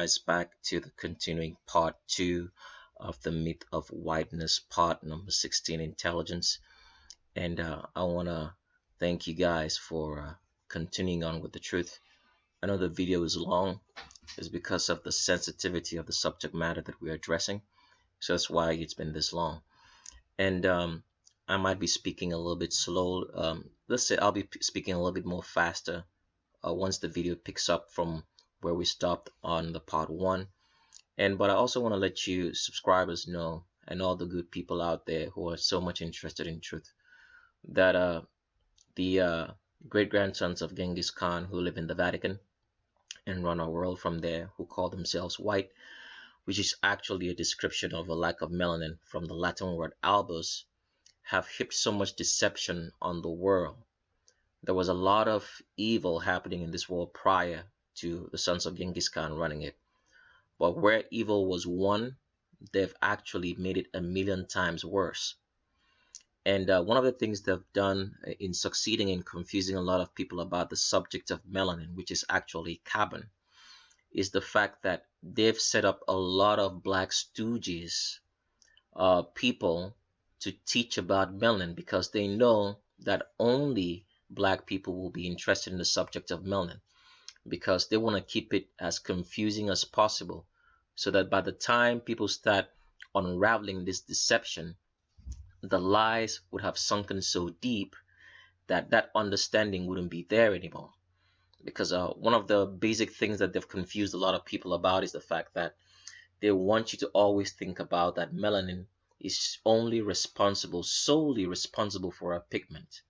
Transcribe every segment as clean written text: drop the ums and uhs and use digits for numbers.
guys back to the continuing part 2 of the myth of whiteness, part number 16, intelligence. And I want to thank you guys for continuing on with the truth. I know the video is long. It's because of the sensitivity of the subject matter that we're addressing. So that's why it's been this long. And I might be speaking a little bit slow. Let's say I'll be speaking a little bit more faster once the video picks up from where we stopped on the part 1. But I also want to let you subscribers know, and all the good people out there who are so much interested in truth, that the great grandsons of Genghis Khan who live in the Vatican and run our world from there, who call themselves white, which is actually a description of a lack of melanin from the Latin word albus, have heaped so much deception on the world. There was a lot of evil happening in this world prior to the sons of Genghis Khan running it. But where evil was won, they've actually made it a million times worse. And one of the things they've done in succeeding in confusing a lot of people about the subject of melanin, which is actually carbon, is the fact that they've set up a lot of black stooges, people, to teach about melanin, because they know that only black people will be interested in the subject of melanin, because they want to keep it as confusing as possible, so that by the time people start unraveling this deception, the lies would have sunken so deep that that understanding wouldn't be there anymore. Because one of the basic things that they've confused a lot of people about is the fact that they want you to always think about that melanin is only solely responsible for a pigment.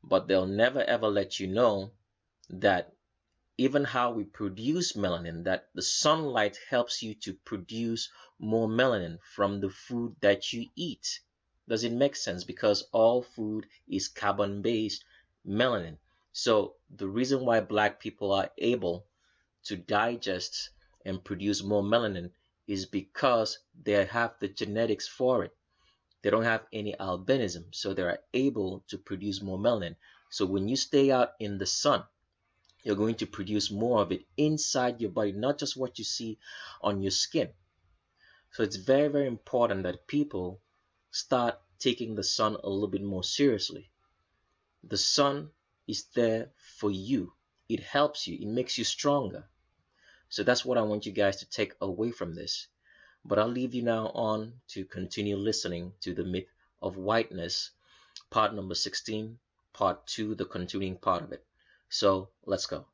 But they'll never ever let you know that even how we produce melanin, that the sunlight helps you to produce more melanin from the food that you eat. Does it make sense? Because all food is carbon-based melanin. So the reason why black people are able to digest and produce more melanin is because they have the genetics for it. They don't have any albinism, so they are able to produce more melanin. So when you stay out in the sun, you're going to produce more of it inside your body, not just what you see on your skin. So it's very, very important that people start taking the sun a little bit more seriously. The sun is there for you. It helps you. It makes you stronger. So that's what I want you guys to take away from this. But I'll leave you now on to continue listening to the myth of whiteness, part number 16, part 2, the continuing part of it. So let's go.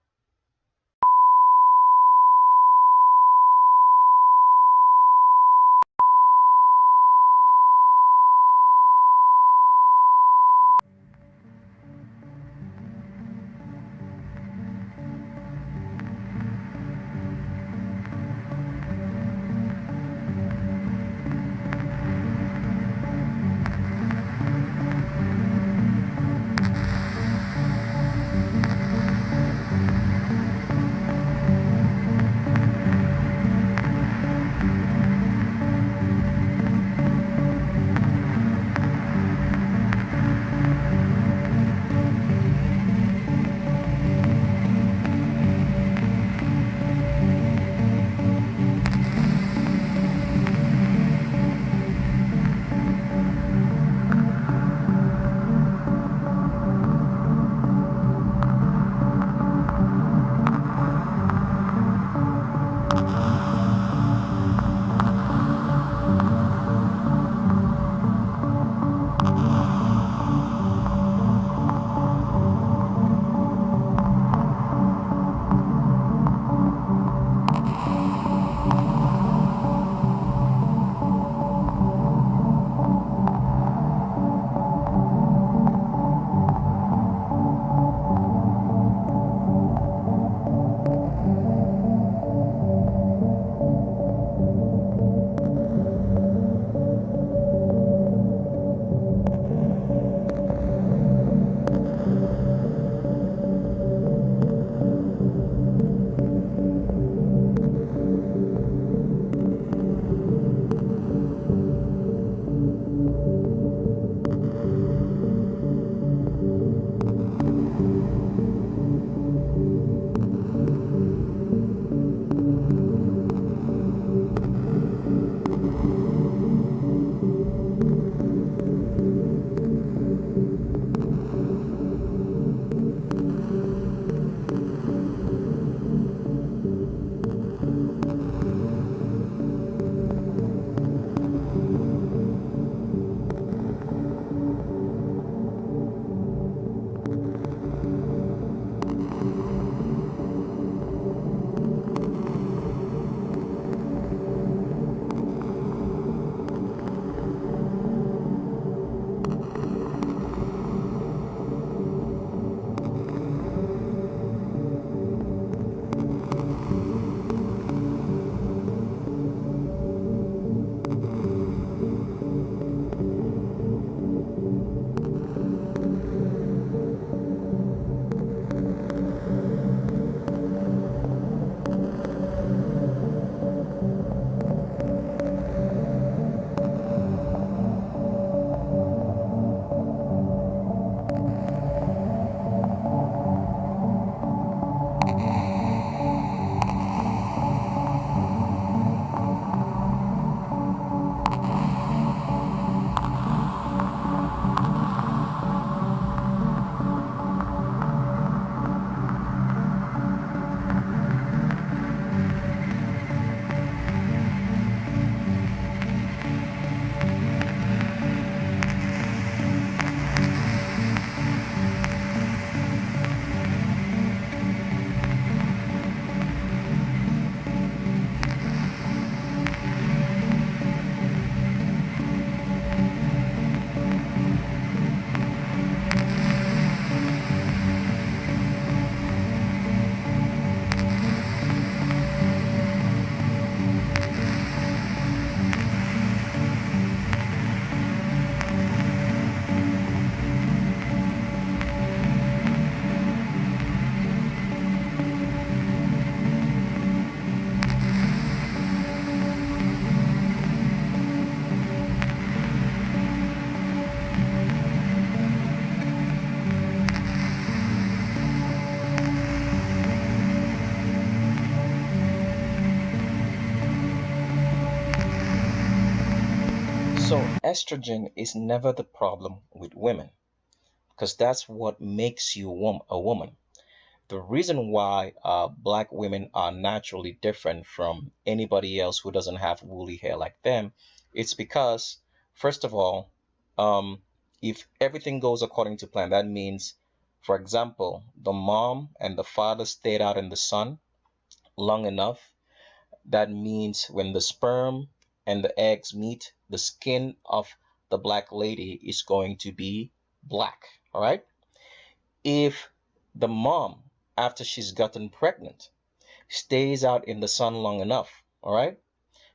So estrogen is never the problem with women because that's what makes you a woman. The reason why black women are naturally different from anybody else who doesn't have woolly hair like them, it's because, first of all, um, if everything goes according to plan, that means, for example, the mom and the father stayed out in the sun long enough. That means when the sperm and the eggs meet, the skin of the black lady is going to be black. All right. If the mom, after she's gotten pregnant, stays out in the sun long enough, all right,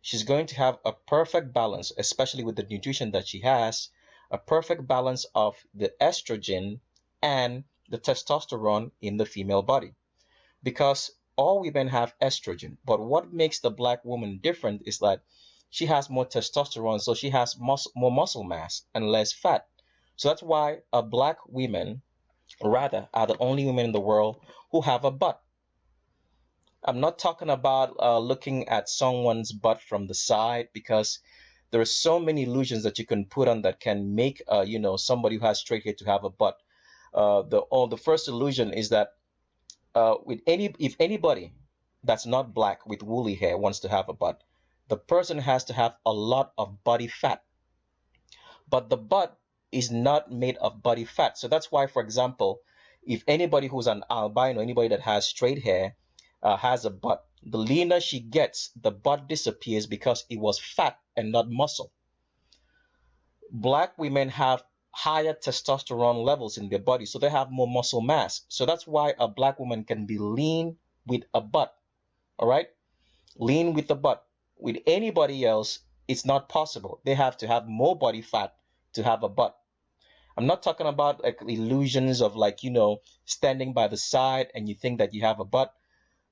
she's going to have a perfect balance, especially with the nutrition that she has, a perfect balance of the estrogen and the testosterone in the female body. Because all women have estrogen, but what makes the black woman different is that she has more testosterone, so she has more muscle mass and less fat. So that's why a black women rather are the only women in the world who have a butt. I'm not talking about looking at someone's butt from the side, because there are so many illusions that you can put on that can make somebody who has straight hair to have a butt. The first illusion is that with any if anybody that's not black with woolly hair wants to have a butt, the person has to have a lot of body fat. But the butt is not made of body fat. So that's why, for example, if anybody who's an albino, anybody that has straight hair, has a butt, the leaner she gets, the butt disappears because it was fat and not muscle. Black women have higher testosterone levels in their body, so they have more muscle mass. So that's why a black woman can be lean with a butt. All right? Lean with the butt. With anybody else, it's not possible. They have to have more body fat to have a butt. I'm not talking about like illusions of standing by the side and you think that you have a butt,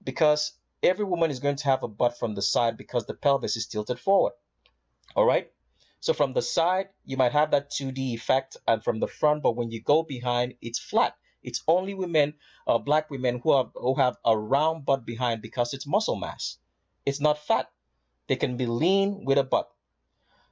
because every woman is going to have a butt from the side because the pelvis is tilted forward. All right? So from the side, you might have that 2D effect, and from the front, but when you go behind, it's flat. It's only women, black women, who have a round butt behind because it's muscle mass. It's not fat. They can be lean with a butt.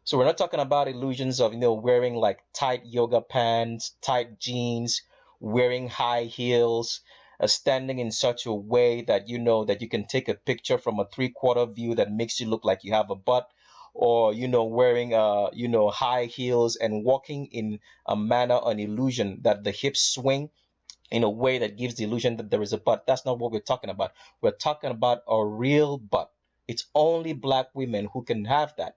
So we're not talking about illusions of wearing like tight yoga pants, tight jeans, wearing high heels, standing in such a way that that you can take a picture from a three-quarter view that makes you look like you have a butt, or wearing high heels and walking in a manner, an illusion that the hips swing in a way that gives the illusion that there is a butt. That's not what we're talking about. We're talking about a real butt. It's only black women who can have that.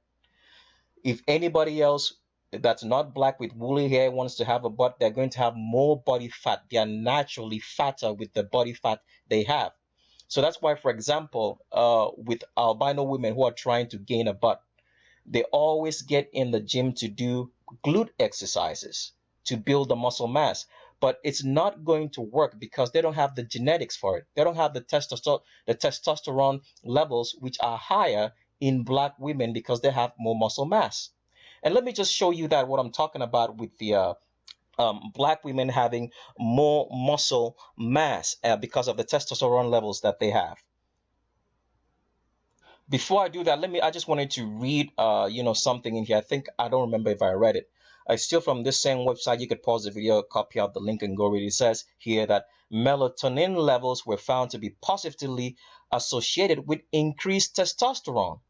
If anybody else that's not black with woolly hair wants to have a butt, they're going to have more body fat. They are naturally fatter with the body fat they have. So that's why, for example, with albino women who are trying to gain a butt, they always get in the gym to do glute exercises to build the muscle mass. But it's not going to work because they don't have the genetics for it. They don't have the testosterone levels, which are higher in black women because they have more muscle mass. And let me just show you that what I'm talking about with the black women having more muscle mass because of the testosterone levels that they have. Before I do that, I just wanted to read something in here. I don't remember if I read it. It's still from this same website. You could pause the video, copy out the link, and go read it. It says here that melatonin levels were found to be positively associated with increased testosterone.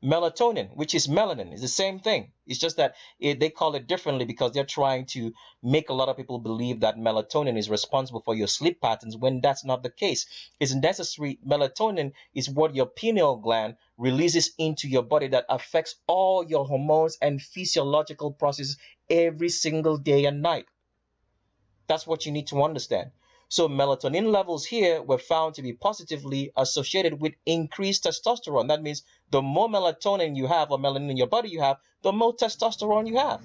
Melatonin, which is melanin, is the same thing. It's just that they call it differently because they're trying to make a lot of people believe that melatonin is responsible for your sleep patterns, when that's not the case. It's necessary. Melatonin is what your pineal gland releases into your body that affects all your hormones and physiological processes every single day and night. That's what you need to understand. So melatonin levels here were found to be positively associated with increased testosterone. That means the more melatonin you have, or melanin in your body you have, the more testosterone you have.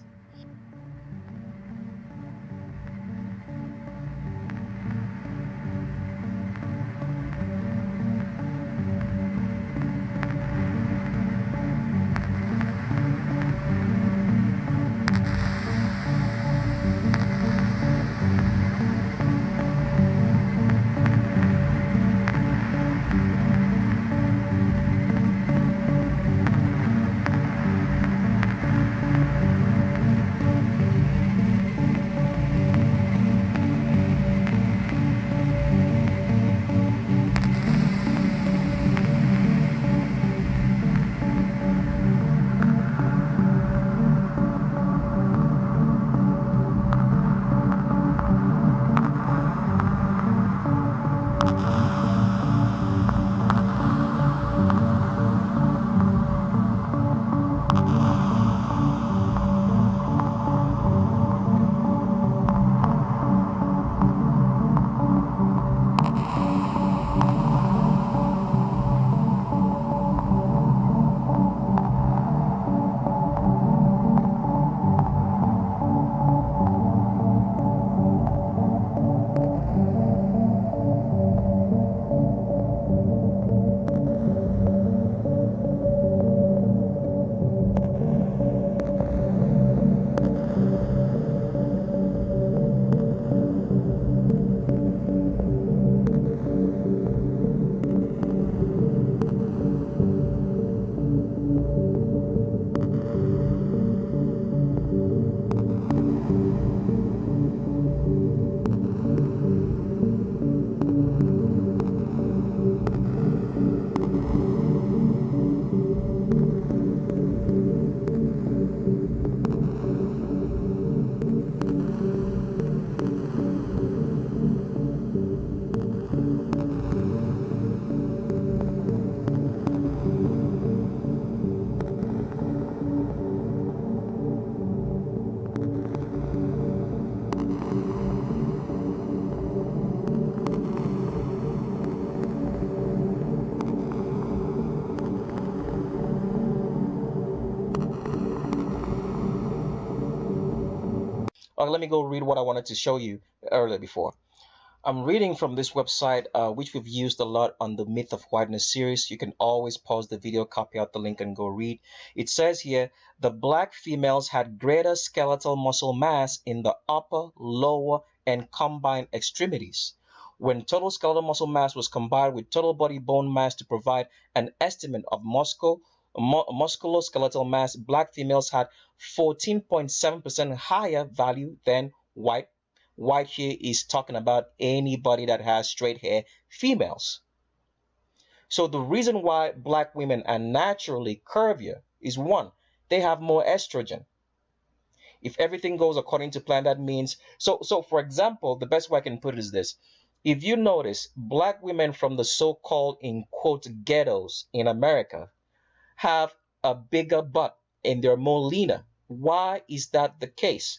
Let me go read what I wanted to show you earlier before. I'm reading from this website, which we've used a lot on the Myth of Whiteness series. You can always pause the video, copy out the link, and go read. It says here, the black females had greater skeletal muscle mass in the upper, lower, and combined extremities. When total skeletal muscle mass was combined with total body bone mass to provide an estimate of musculoskeletal mass, black females had 14.7% higher value than white. White here is talking about anybody that has straight hair, females. So the reason why black women are naturally curvier is one, they have more estrogen. If everything goes according to plan, that means so for example, the best way I can put it is this. If you notice, black women from the so-called in quote ghettos in America have a bigger butt and they're more leaner. Why is that the case?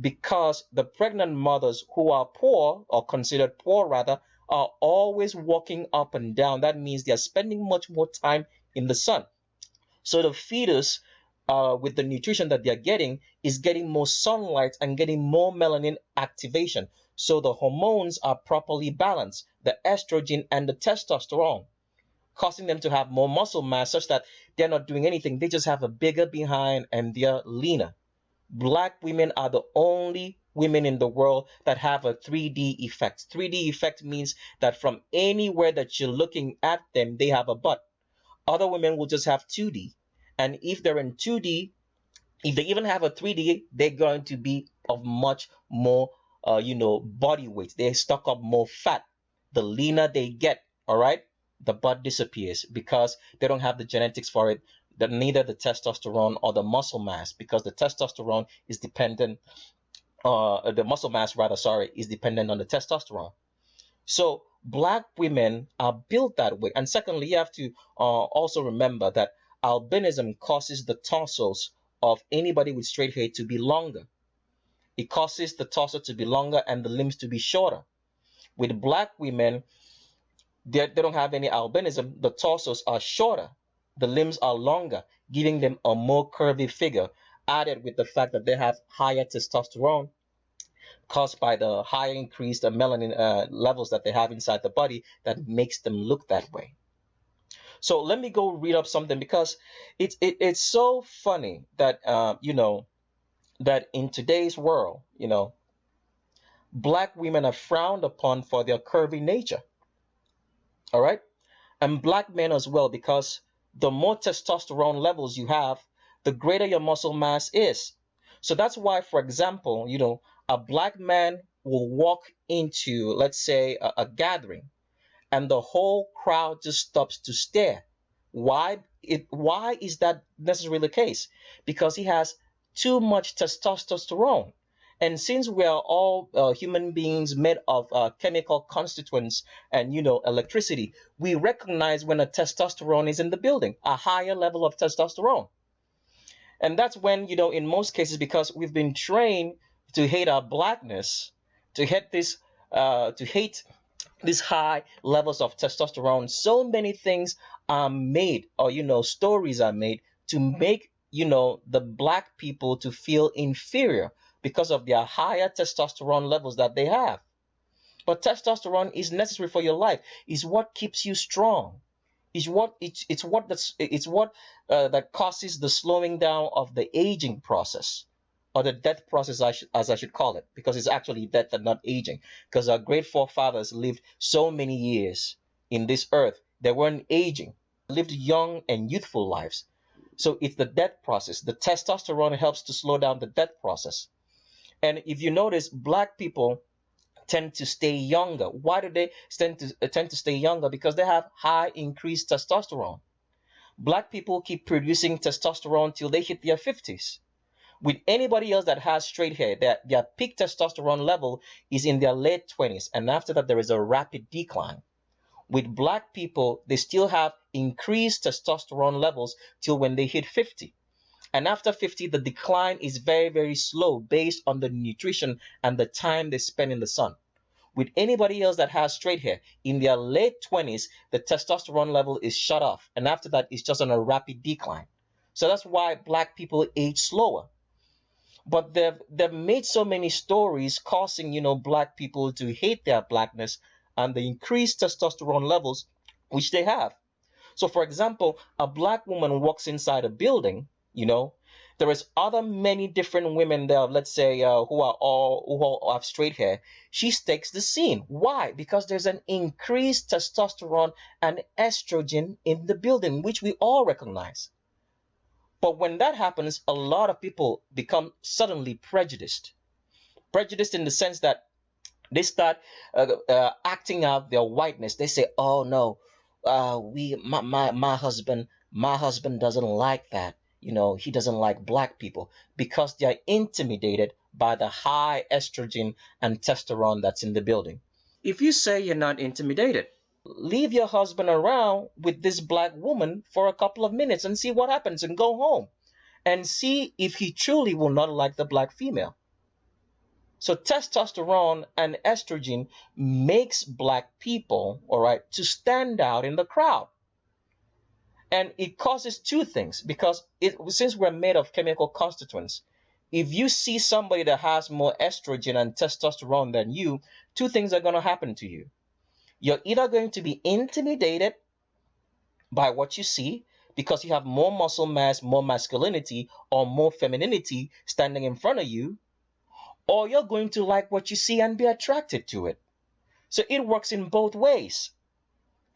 Because the pregnant mothers who are poor, or considered poor rather, are always walking up and down. That means they are spending much more time in the sun. So the fetus, with the nutrition that they're getting, is getting more sunlight and getting more melanin activation. So the hormones are properly balanced, the estrogen and the testosterone, causing them to have more muscle mass such that they're not doing anything. They just have a bigger behind and they're leaner. Black women are the only women in the world that have a 3D effect. 3D effect means that from anywhere that you're looking at them, they have a butt. Other women will just have 2D. And if they're in 2D, if they even have a 3D, they're going to be of much more, body weight. They stock up more fat. The leaner they get, all right, the butt disappears because they don't have the genetics for it, neither the testosterone or the muscle mass, because the testosterone is dependent, the muscle mass rather, sorry, is dependent on the testosterone. So black women are built that way. And secondly, you have to also remember that albinism causes the torsos of anybody with straight hair to be longer. It causes the torso to be longer and the limbs to be shorter. With black women, they don't have any albinism. The torsos are shorter. The limbs are longer, giving them a more curvy figure, added with the fact that they have higher testosterone caused by the higher increased melanin levels that they have inside the body that makes them look that way. So let me go read up something because it's so funny that that in today's world, black women are frowned upon for their curvy nature. All right, and black men as well, because the more testosterone levels you have, the greater your muscle mass is. So that's why, for example, a black man will walk into, let's say, a gathering, and the whole crowd just stops to stare. Why is that necessarily the case? Because he has too much testosterone. And since we are all human beings made of chemical constituents and electricity, we recognize when a testosterone is in the building, a higher level of testosterone. And that's when, in most cases, because we've been trained to hate our blackness, to hate this, to hate these high levels of testosterone, so many things are made, or stories are made to make the black people to feel inferior because of their higher testosterone levels that they have. But testosterone is necessary for your life. It's what keeps you strong. It's what that causes the slowing down of the aging process, or the death process, as I should call it, because it's actually death and not aging. Because our great forefathers lived so many years in this earth, they weren't aging, lived young and youthful lives. So it's the death process. The testosterone helps to slow down the death process. And if you notice, black people tend to stay younger. Why do they tend to stay younger? Because they have high increased testosterone. Black people keep producing testosterone till they hit their 50s. With anybody else that has straight hair, their peak testosterone level is in their late 20s, and after that there is a rapid decline. With black people, they still have increased testosterone levels till when they hit 50. And after 50, the decline is very, very slow based on the nutrition and the time they spend in the sun. With anybody else that has straight hair, in their late 20s, the testosterone level is shut off. And after that, it's just on a rapid decline. So that's why black people age slower. But they've made so many stories causing, black people to hate their blackness and the increased testosterone levels which they have. So, for example, a black woman walks inside a building, there is other many different women there, let's say, who all have straight hair. She takes the scene. Why? Because there's an increased testosterone and estrogen in the building, which we all recognize. But when that happens, a lot of people become suddenly prejudiced. Prejudiced in the sense that they start acting out their whiteness. They say, "Oh no, my husband doesn't like that. He doesn't like black people because they are intimidated by the high estrogen and testosterone that's in the building." If you say you're not intimidated, Leave your husband around with this black woman for a couple of minutes and see what happens, and go home and see if he truly will not like the black female. So testosterone and estrogen makes black people, all right, to stand out in the crowd. And it causes two things, because since we're made of chemical constituents, if you see somebody that has more estrogen and testosterone than you, two things are going to happen to you. You're either going to be intimidated by what you see because you have more muscle mass, more masculinity, or more femininity standing in front of you, or you're going to like what you see and be attracted to it. So it works in both ways.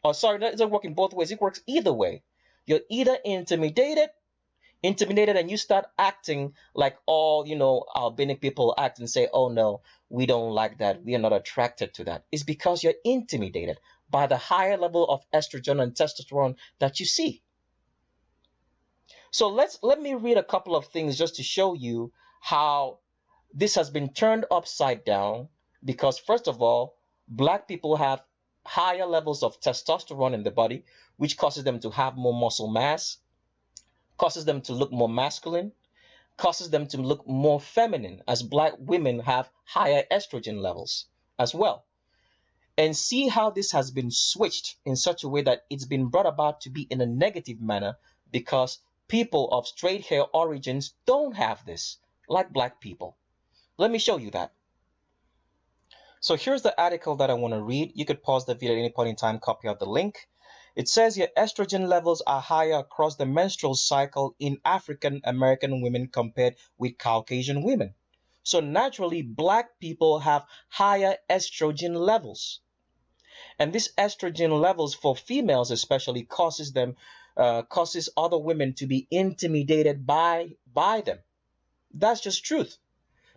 Oh, sorry, that doesn't work in both ways. It works either way. You're either intimidated, and you start acting like all, albanic people act and say, "Oh no, we don't like that. We are not attracted to that." It's because you're intimidated by the higher level of estrogen and testosterone that you see. So let me read a couple of things just to show you how this has been turned upside down, because first of all, black people have higher levels of testosterone in the body, which causes them to have more muscle mass, causes them to look more masculine, causes them to look more feminine, as black women have higher estrogen levels as well. And see how this has been switched in such a way that it's been brought about to be in a negative manner, because people of straight hair origins don't have this like black people. Let me show you that. So here's the article that I want to read. You could pause the video at any point in time, copy out the link. It says your estrogen levels are higher across the menstrual cycle in African American women compared with Caucasian women. So naturally, black people have higher estrogen levels. And this estrogen levels for females especially causes other women to be intimidated by them. That's just truth.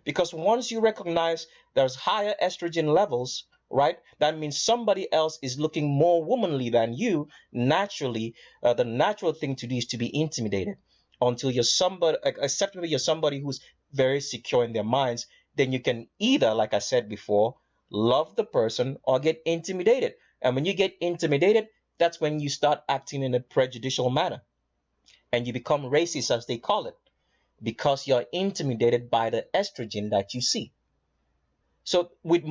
Because once you recognize there's higher estrogen levels, right, that means somebody else is looking more womanly than you. Naturally, the natural thing to do is to be intimidated until you're somebody, except maybe you're somebody who's very secure in their minds. Then you can either, like I said before, love the person or get intimidated. And when you get intimidated, that's when you start acting in a prejudicial manner and you become racist, as they call it, because you're intimidated by the estrogen that you see. So with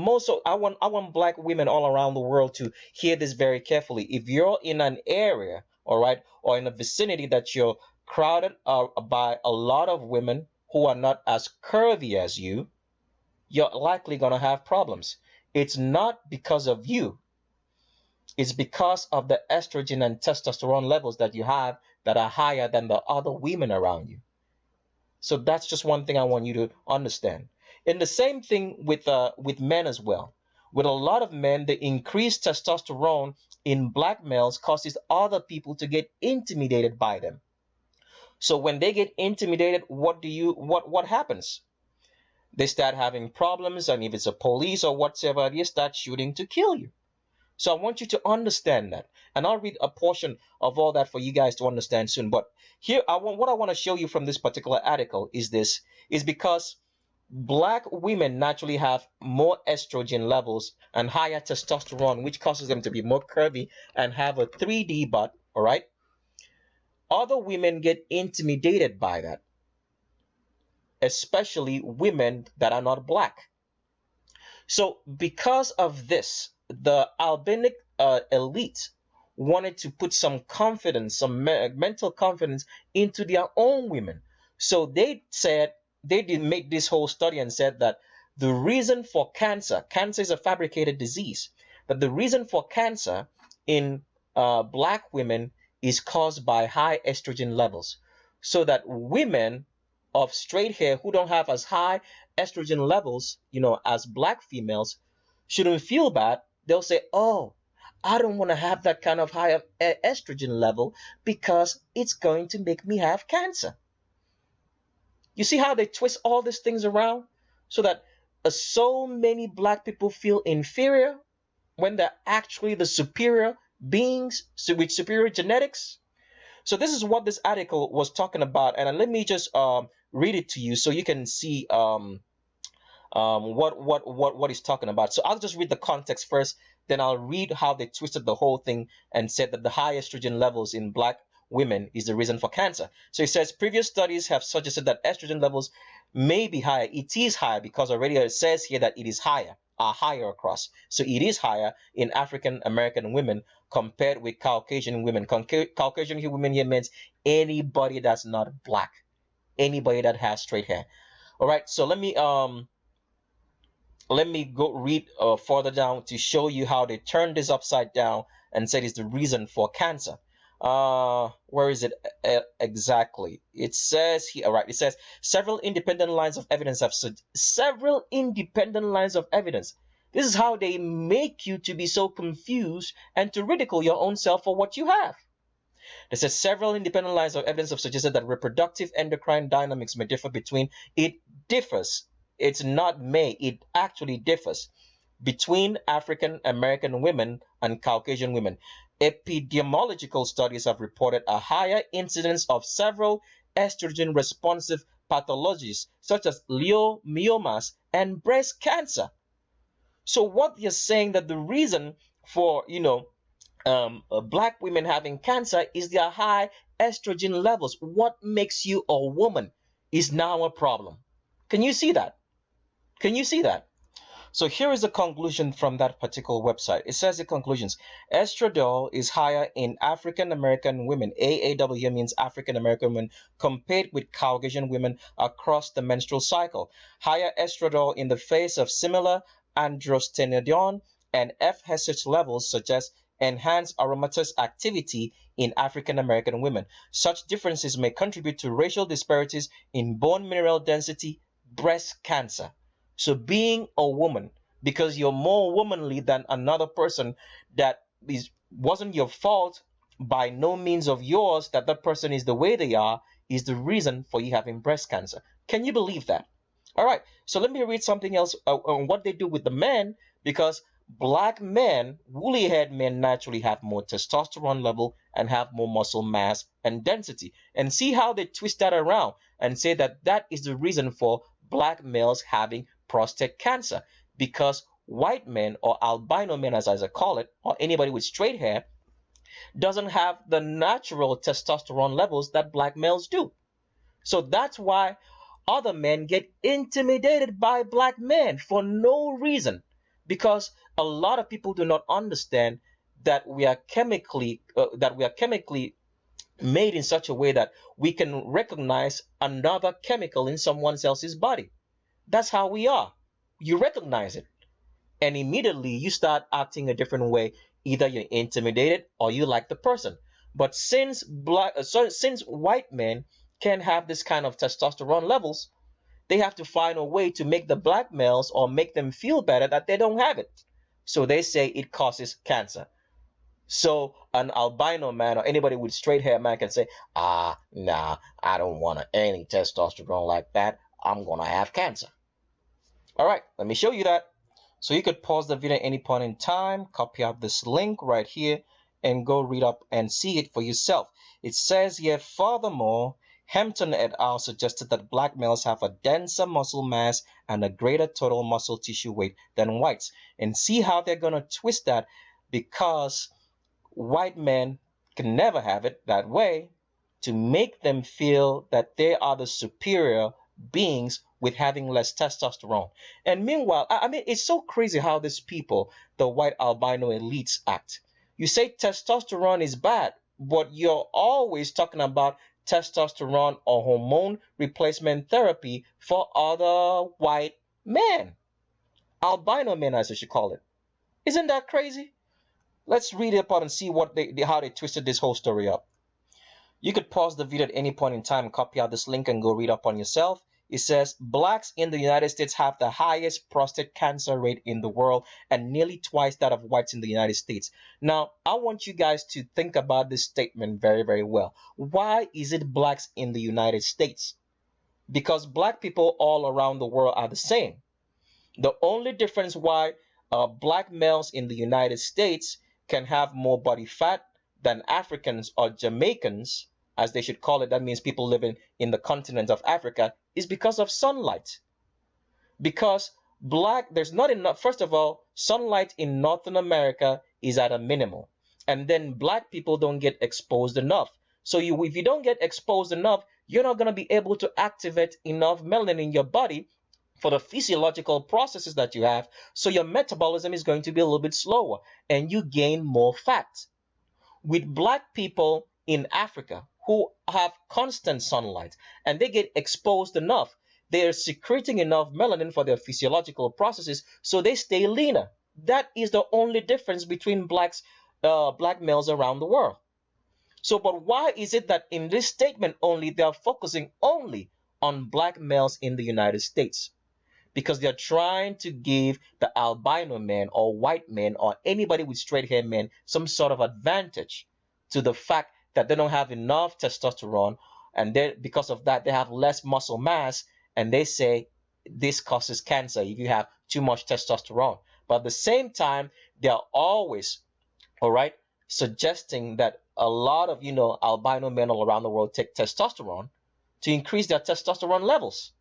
I want black women all around the world to hear this very carefully. If you're in an area, all right, or in a vicinity that you're crowded by a lot of women who are not as curvy as you're likely going to have problems. It's not because of you. It's because of the estrogen and testosterone levels that you have that are higher than the other women around you. So that's just one thing I want you to understand. And the same thing with men as well. With a lot of men, the increased testosterone in black males causes other people to get intimidated by them. So when they get intimidated, what happens? They start having problems, and if it's a police or whatever, they start shooting to kill you. So I want you to understand that. And I'll read a portion of all that for you guys to understand soon. But here, what I want to show you from this particular article is because black women naturally have more estrogen levels and higher testosterone, which causes them to be more curvy and have a 3D butt, all right? Other women get intimidated by that, especially women that are not black. So because of this, the albanic elite wanted to put some confidence, some mental confidence into their own women. So they said, they did make this whole study and said that the reason for cancer is a fabricated disease, that the reason for cancer in black women is caused by high estrogen levels. So that women of straight hair who don't have as high estrogen levels, as black females, shouldn't feel bad. They'll say, oh, I don't want to have that kind of high estrogen level because it's going to make me have cancer. You see how they twist all these things around so that so many black people feel inferior when they're actually the superior beings with superior genetics? So this is what this article was talking about, and let me just read it to you so you can see what he's talking about. So I'll just read the context first, then I'll read how they twisted the whole thing and said that the high estrogen levels in black women is the reason for cancer. So he says previous studies have suggested that estrogen levels may be higher. It is higher because already it says here that it is higher, are higher across. So it is higher in African American women compared with Caucasian women. Caucasian women here means anybody that's not black, anybody that has straight hair. All right, so let me go read further down to show you how they turned this upside down and said it's the reason for cancer. Where is it exactly? It says here, all right, it says several independent lines of evidence have several independent lines of evidence. This is how they make you to be so confused and to ridicule your own self for what you have. They said several independent lines of evidence have suggested that reproductive endocrine dynamics may differ between, it differs, it's not may, it actually differs between African American women and Caucasian women. Epidemiological studies have reported a higher incidence of several estrogen responsive pathologies such as leiomyomas and breast cancer. So what you're saying that the reason for black women having cancer is their high estrogen levels. What makes you a woman is now a problem. Can you see that? Can you see that? So here is the conclusion from that particular website. It says the conclusions. Estradiol is higher in African American women. AAW means African American women compared with Caucasian women across the menstrual cycle. Higher estradiol in the face of similar androstenedione and FSH levels suggest enhanced aromatase activity in African American women. Such differences may contribute to racial disparities in bone mineral density, breast cancer. So being a woman, because you're more womanly than another person that wasn't your fault, by no means of yours that that person is the way they are, is the reason for you having breast cancer. Can you believe that? All right, so let me read something else on what they do with the men, because black men, woolly haired men, naturally have more testosterone level and have more muscle mass and density. And see how they twist that around and say that that is the reason for black males having prostate cancer, because white men, or albino men as I call it, or anybody with straight hair, doesn't have the natural testosterone levels that black males do. So that's why other men get intimidated by black men for no reason, because a lot of people do not understand that we are chemically made in such a way that we can recognize another chemical in someone else's body. That's how we are. You recognize it, and immediately you start acting a different way. Either you're intimidated or you like the person. But since white men can have this kind of testosterone levels, they have to find a way to make the black males or make them feel better that they don't have it. So they say it causes cancer. So an albino man or anybody with straight hair man can say, nah, I don't want any testosterone like that. I'm gonna have cancer. All right, let me show you that. So you could pause the video at any point in time, copy out this link right here, and go read up and see it for yourself. It says here, furthermore, Hampton et al. Suggested that black males have a denser muscle mass and a greater total muscle tissue weight than whites. And see how they're going to twist that, because white men can never have it that way, to make them feel that they are the superior beings with having less testosterone. And meanwhile, I mean, it's so crazy how these people, the white albino elites, act. You say testosterone is bad, but you're always talking about testosterone or hormone replacement therapy for other white men, albino men as I should call it. Isn't that crazy? Let's read it up and see how they twisted this whole story up. You could pause the video at any point in time, copy out this link, and go read up on yourself. It says blacks in the United States have the highest prostate cancer rate in the world and nearly twice that of whites in the United States. Now, I want you guys to think about this statement very, very well. Why is it blacks in the United States? Because black people all around the world are the same. The only difference why black males in the United States can have more body fat than Africans or Jamaicans, as they should call it, that means people living in the continent of Africa, is because of sunlight. Because there's not enough, first of all, sunlight in Northern America is at a minimal. And then black people don't get exposed enough. So if you don't get exposed enough, you're not going to be able to activate enough melanin in your body for the physiological processes that you have. So your metabolism is going to be a little bit slower and you gain more fat. With black people in Africa who have constant sunlight and they get exposed enough, they're secreting enough melanin for their physiological processes, so they stay leaner. That is the only difference between black males around the world. So, but why is it that in this statement only they're focusing only on black males in the United States? Because they're trying to give the albino man or white man or anybody with straight hair men some sort of advantage to the fact that they don't have enough testosterone, and because of that they have less muscle mass, and they say this causes cancer if you have too much testosterone. But at the same time, they are always, all right, suggesting that a lot of albino men all around the world take testosterone to increase their testosterone levels.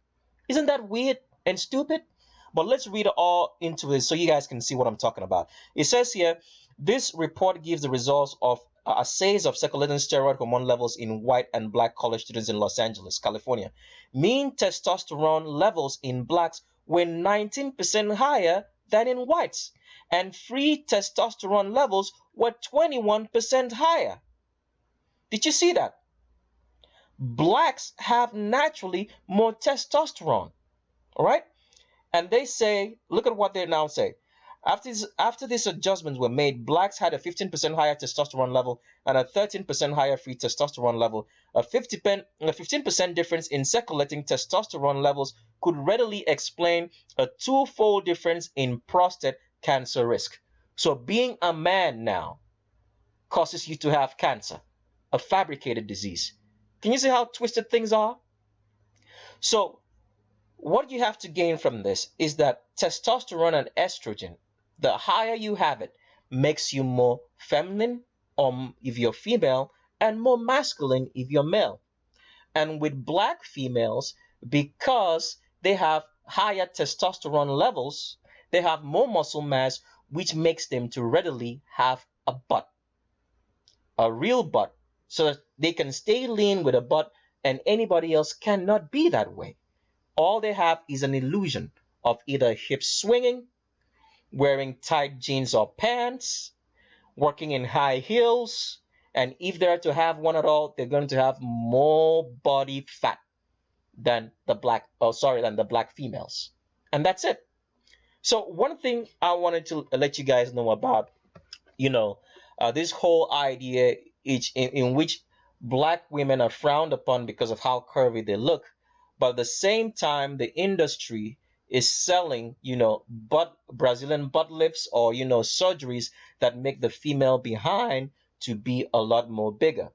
Isn't that weird and stupid? But let's read it all into it so you guys can see what I'm talking about. It says here, this report gives the results of assays of circulating steroid hormone levels in white and black college students in Los Angeles, California. Mean testosterone levels in blacks were 19% higher than in whites, and free testosterone levels were 21% higher. Did you see that? Blacks have naturally more testosterone. All right? And they say, look at what they now say. After these adjustments were made, blacks had a 15% higher testosterone level and a 13% higher free testosterone level. A 15% difference in circulating testosterone levels could readily explain a twofold difference in prostate cancer risk. So being a man now causes you to have cancer, a fabricated disease. Can you see how twisted things are? So what you have to gain from this is that testosterone and estrogen, the higher you have it, makes you more feminine if you're female and more masculine if you're male. And with black females, because they have higher testosterone levels, they have more muscle mass, which makes them to readily have a butt, a real butt, so that they can stay lean with a butt, and anybody else cannot be that way. All they have is an illusion of either hip swinging, wearing tight jeans or pants, working in high heels, and if they're to have one at all, they're going to have more body fat than the black females. And that's it. So one thing I wanted to let you guys know about, this whole idea in which black women are frowned upon because of how curvy they look, but at the same time the industry is selling Brazilian butt lifts or surgeries that make the female behind to be a lot more bigger.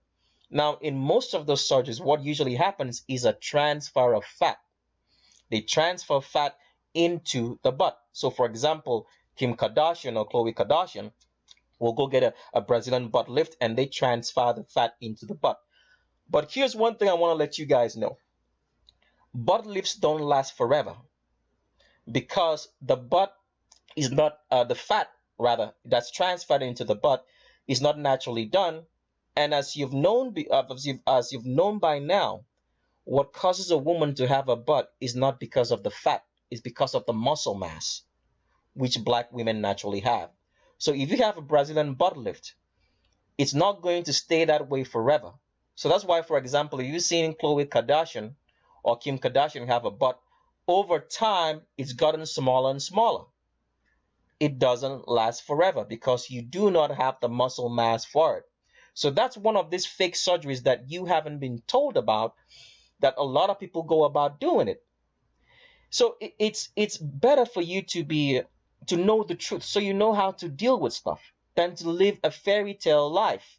Now in most of those surgeries, what usually happens is a transfer of fat. They transfer fat into the butt. So for example, Kim Kardashian or Khloe Kardashian will go get a Brazilian butt lift, and they transfer the fat into the butt. But here's one thing I want to let you guys know. Butt lifts don't last forever, because the butt is not the fat rather that's transferred into the butt is not naturally done. And as you've known by now, what causes a woman to have a butt is not because of the fat, it's because of the muscle mass, which black women naturally have. So if you have a Brazilian butt lift, it's not going to stay that way forever. So that's why, for example, if you've seen Khloe Kardashian or Kim Kardashian have a butt, over time it's gotten smaller and smaller. It doesn't last forever because you do not have the muscle mass for it. So that's one of these fake surgeries that you haven't been told about, that a lot of people go about doing it. So it's better for you to know the truth, so you know how to deal with stuff, than to live a fairy tale life.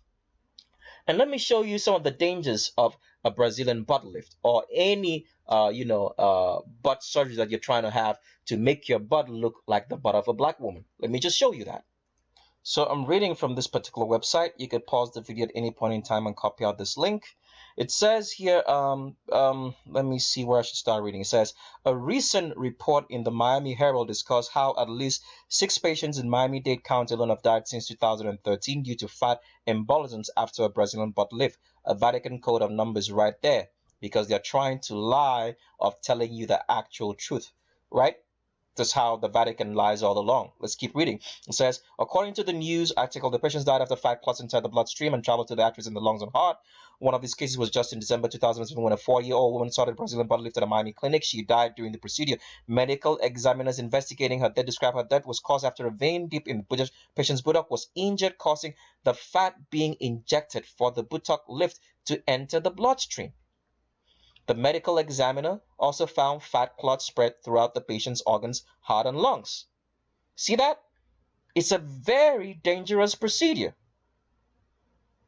And let me show you some of the dangers of a Brazilian butt lift, or any butt surgery that you're trying to have to make your butt look like the butt of a black woman. Let me just show you that. So I'm reading from this particular website. You could pause the video at any point in time and copy out this link. It says here, let me see where I should start reading. It says, a recent report in the Miami Herald discussed how at least 6 patients in Miami-Dade County alone have died since 2013 due to fat embolisms after a Brazilian butt lift. A Vatican code of numbers right there, because they're trying to lie of telling you the actual truth, right? That's how the Vatican lies all along. Let's keep reading. It says, according to the news article, the patients died after fat clots inside the bloodstream and traveled to the arteries in the lungs and heart. One of these cases was just in December 2007 when a 4-year-old woman started Brazilian butt lift at a Miami clinic. She died during the procedure. Medical examiners investigating her death described her death was caused after a vein deep in the patient's buttock was injured, causing the fat being injected for the buttock lift to enter the bloodstream. The medical examiner also found fat clots spread throughout the patient's organs, heart, and lungs. See that? It's a very dangerous procedure.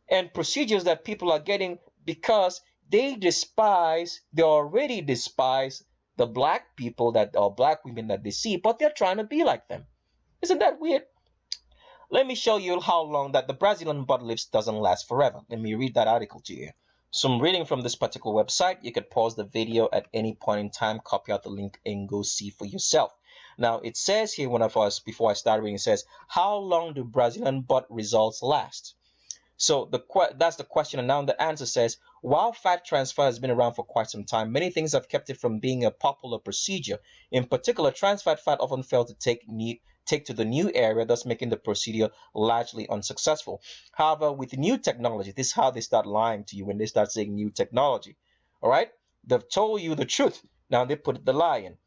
And procedures that people are getting because they already despise the black people or black women that they see, but they're trying to be like them. Isn't that weird? Let me show you how long that the Brazilian butt lift doesn't last forever. Let me read that article to you. So I'm reading from this particular website. You can pause the video at any point in time, copy out the link, and go see for yourself. Now, it says here, before I start reading, it says, how long do Brazilian butt results last? So that's the question, and now the answer says, while fat transfer has been around for quite some time, many things have kept it from being a popular procedure. In particular, trans fat often failed to take to the new area, thus making the procedure largely unsuccessful. However, with new technology, this is how they start lying to you when they start saying new technology. All right? They've told you the truth. Now they put the lie in.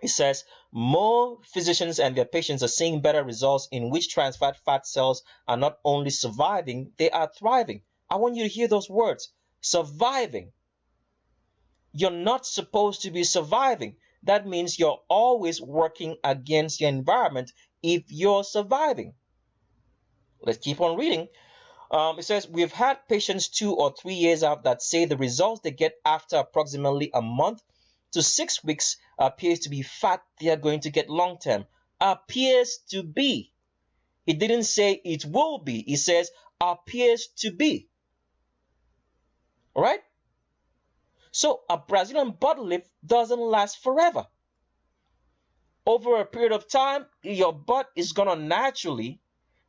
It says more physicians and their patients are seeing better results in which trans fat cells are not only surviving, they are thriving. I want you to hear those words. Surviving. You're not supposed to be surviving. That means you're always working against your environment if you're surviving. Let's keep on reading. It says, we've had patients 2 or 3 years out that say the results they get after approximately a month to 6 weeks appears to be fat they are going to get long term. Appears to be. It didn't say it will be. It says appears to be. All right? So a Brazilian butt lift doesn't last forever. Over a period of time, your butt is going to naturally,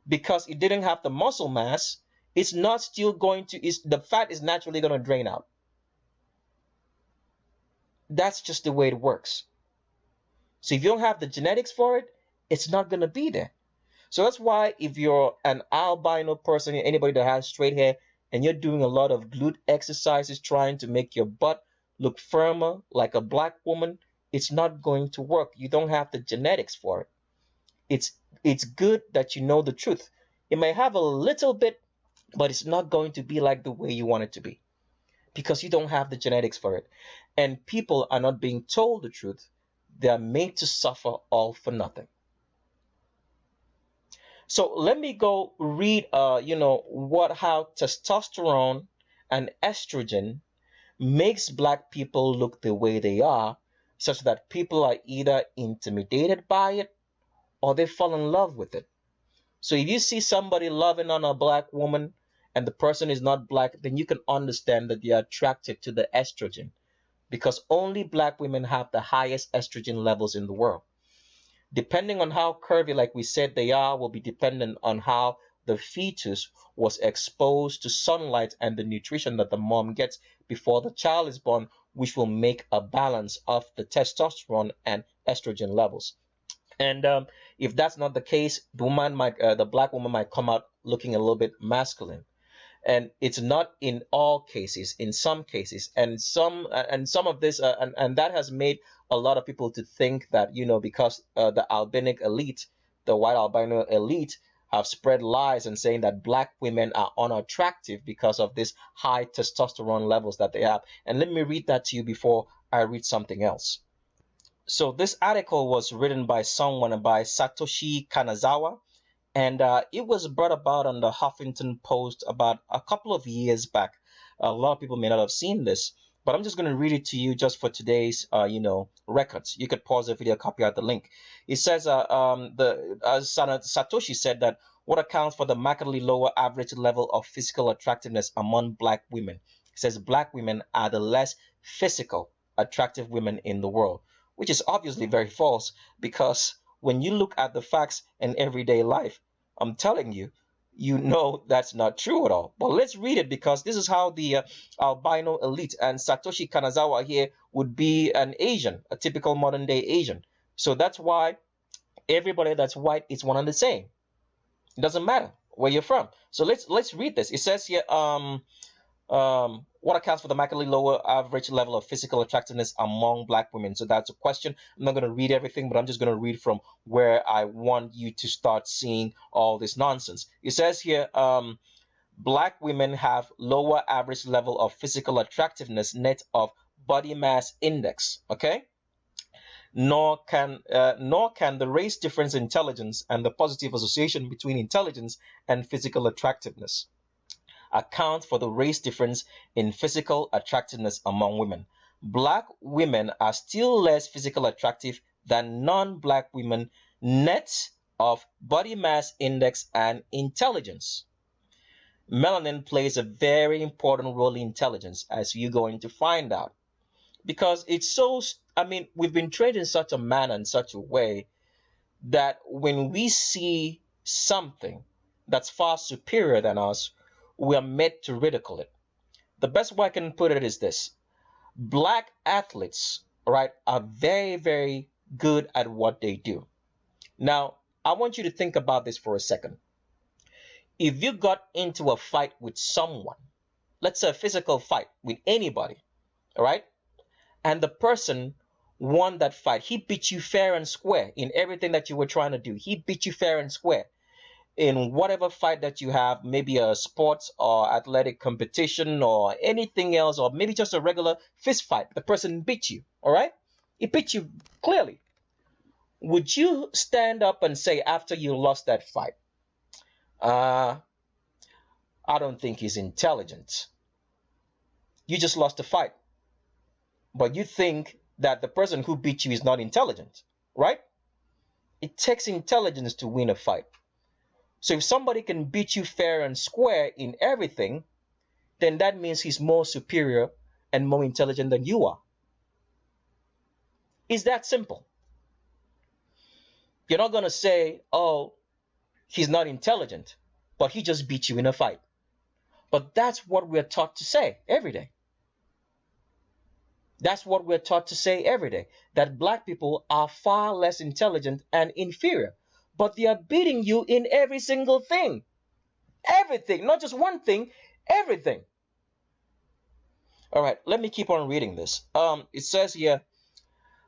because it didn't have the muscle mass, it's not still going to, the fat is naturally going to drain out. That's just the way it works. So if you don't have the genetics for it, it's not going to be there. So that's why if you're an albino person, anybody that has straight hair, and you're doing a lot of glute exercises trying to make your butt look firmer like a black woman, it's not going to work. You don't have the genetics for it. It's good that you know the truth. It may have a little bit, but it's not going to be like the way you want it to be, because you don't have the genetics for it. And people are not being told the truth. They are made to suffer all for nothing. So let me go read, how testosterone and estrogen makes black people look the way they are, such that people are either intimidated by it or they fall in love with it. So if you see somebody loving on a black woman and the person is not black, then you can understand that they are attracted to the estrogen, because only black women have the highest estrogen levels in the world. Depending on how curvy, like we said, they are, will be dependent on how the fetus was exposed to sunlight and the nutrition that the mom gets before the child is born, which will make a balance of the testosterone and estrogen levels. And if that's not the case, the black woman might come out looking a little bit masculine. and it's not in all cases, in some cases, and some of this and that has made a lot of people to think that, because the albinic elite, the white albino elite, have spread lies and saying that black women are unattractive because of this high testosterone levels that they have. And let me read that to you before I read something else. So this article was written by someone, by Satoshi Kanazawa, and it was brought about on the Huffington Post about a couple of years back. A lot of people may not have seen this, but I'm just going to read it to you just for today's, records. You could pause the video, copy out the link. It says, Satoshi said that what accounts for the markedly lower average level of physical attractiveness among black women. It says black women are the less physical attractive women in the world, which is obviously very false, because when you look at the facts in everyday life, I'm telling you, that's not true at all. But let's read it, because this is how the albino elite and Satoshi Kanazawa here would be an Asian, a typical modern day Asian. So that's why everybody that's white is one and the same. It doesn't matter where you're from. So let's read this. It says here, what accounts for the markedly lower average level of physical attractiveness among black women? So that's a question. I'm not going to read everything, but I'm just going to read from where I want you to start seeing all this nonsense. It says here, black women have lower average level of physical attractiveness net of body mass index. Okay. Nor can the race difference in intelligence and the positive association between intelligence and physical attractiveness account for the race difference in physical attractiveness among women. Black women are still less physical attractive than non-black women net of body mass index and intelligence. Melanin plays a very important role in intelligence, as you're going to find out, because we've been trained in such a manner, in such a way, that when we see something that's far superior than us, we are made to ridicule it. The best way I can put it is this: black athletes, right, are very, very good at what they do. Now, I want you to think about this for a second. If you got into a fight with someone, let's say a physical fight with anybody, all right, and the person won that fight, he beat you fair and square in everything that you were trying to do. He beat you fair and square in whatever fight that you have, maybe a sports or athletic competition or anything else, or maybe just a regular fist fight. The person beat you, all right? He beat you clearly. Would you stand up and say after you lost that fight, uh, I don't think he's intelligent? You just lost the fight, but you think that the person who beat you is not intelligent, right? It takes intelligence to win a fight. So if somebody can beat you fair and square in everything, then that means he's more superior and more intelligent than you are. It's that simple. You're not going to say, oh, he's not intelligent, but he just beat you in a fight. But that's what we're taught to say every day. That's what we're taught to say every day, that black people are far less intelligent and inferior. But they are beating you in every single thing. Everything, not just one thing, everything. All right, let me keep on reading this. It says here,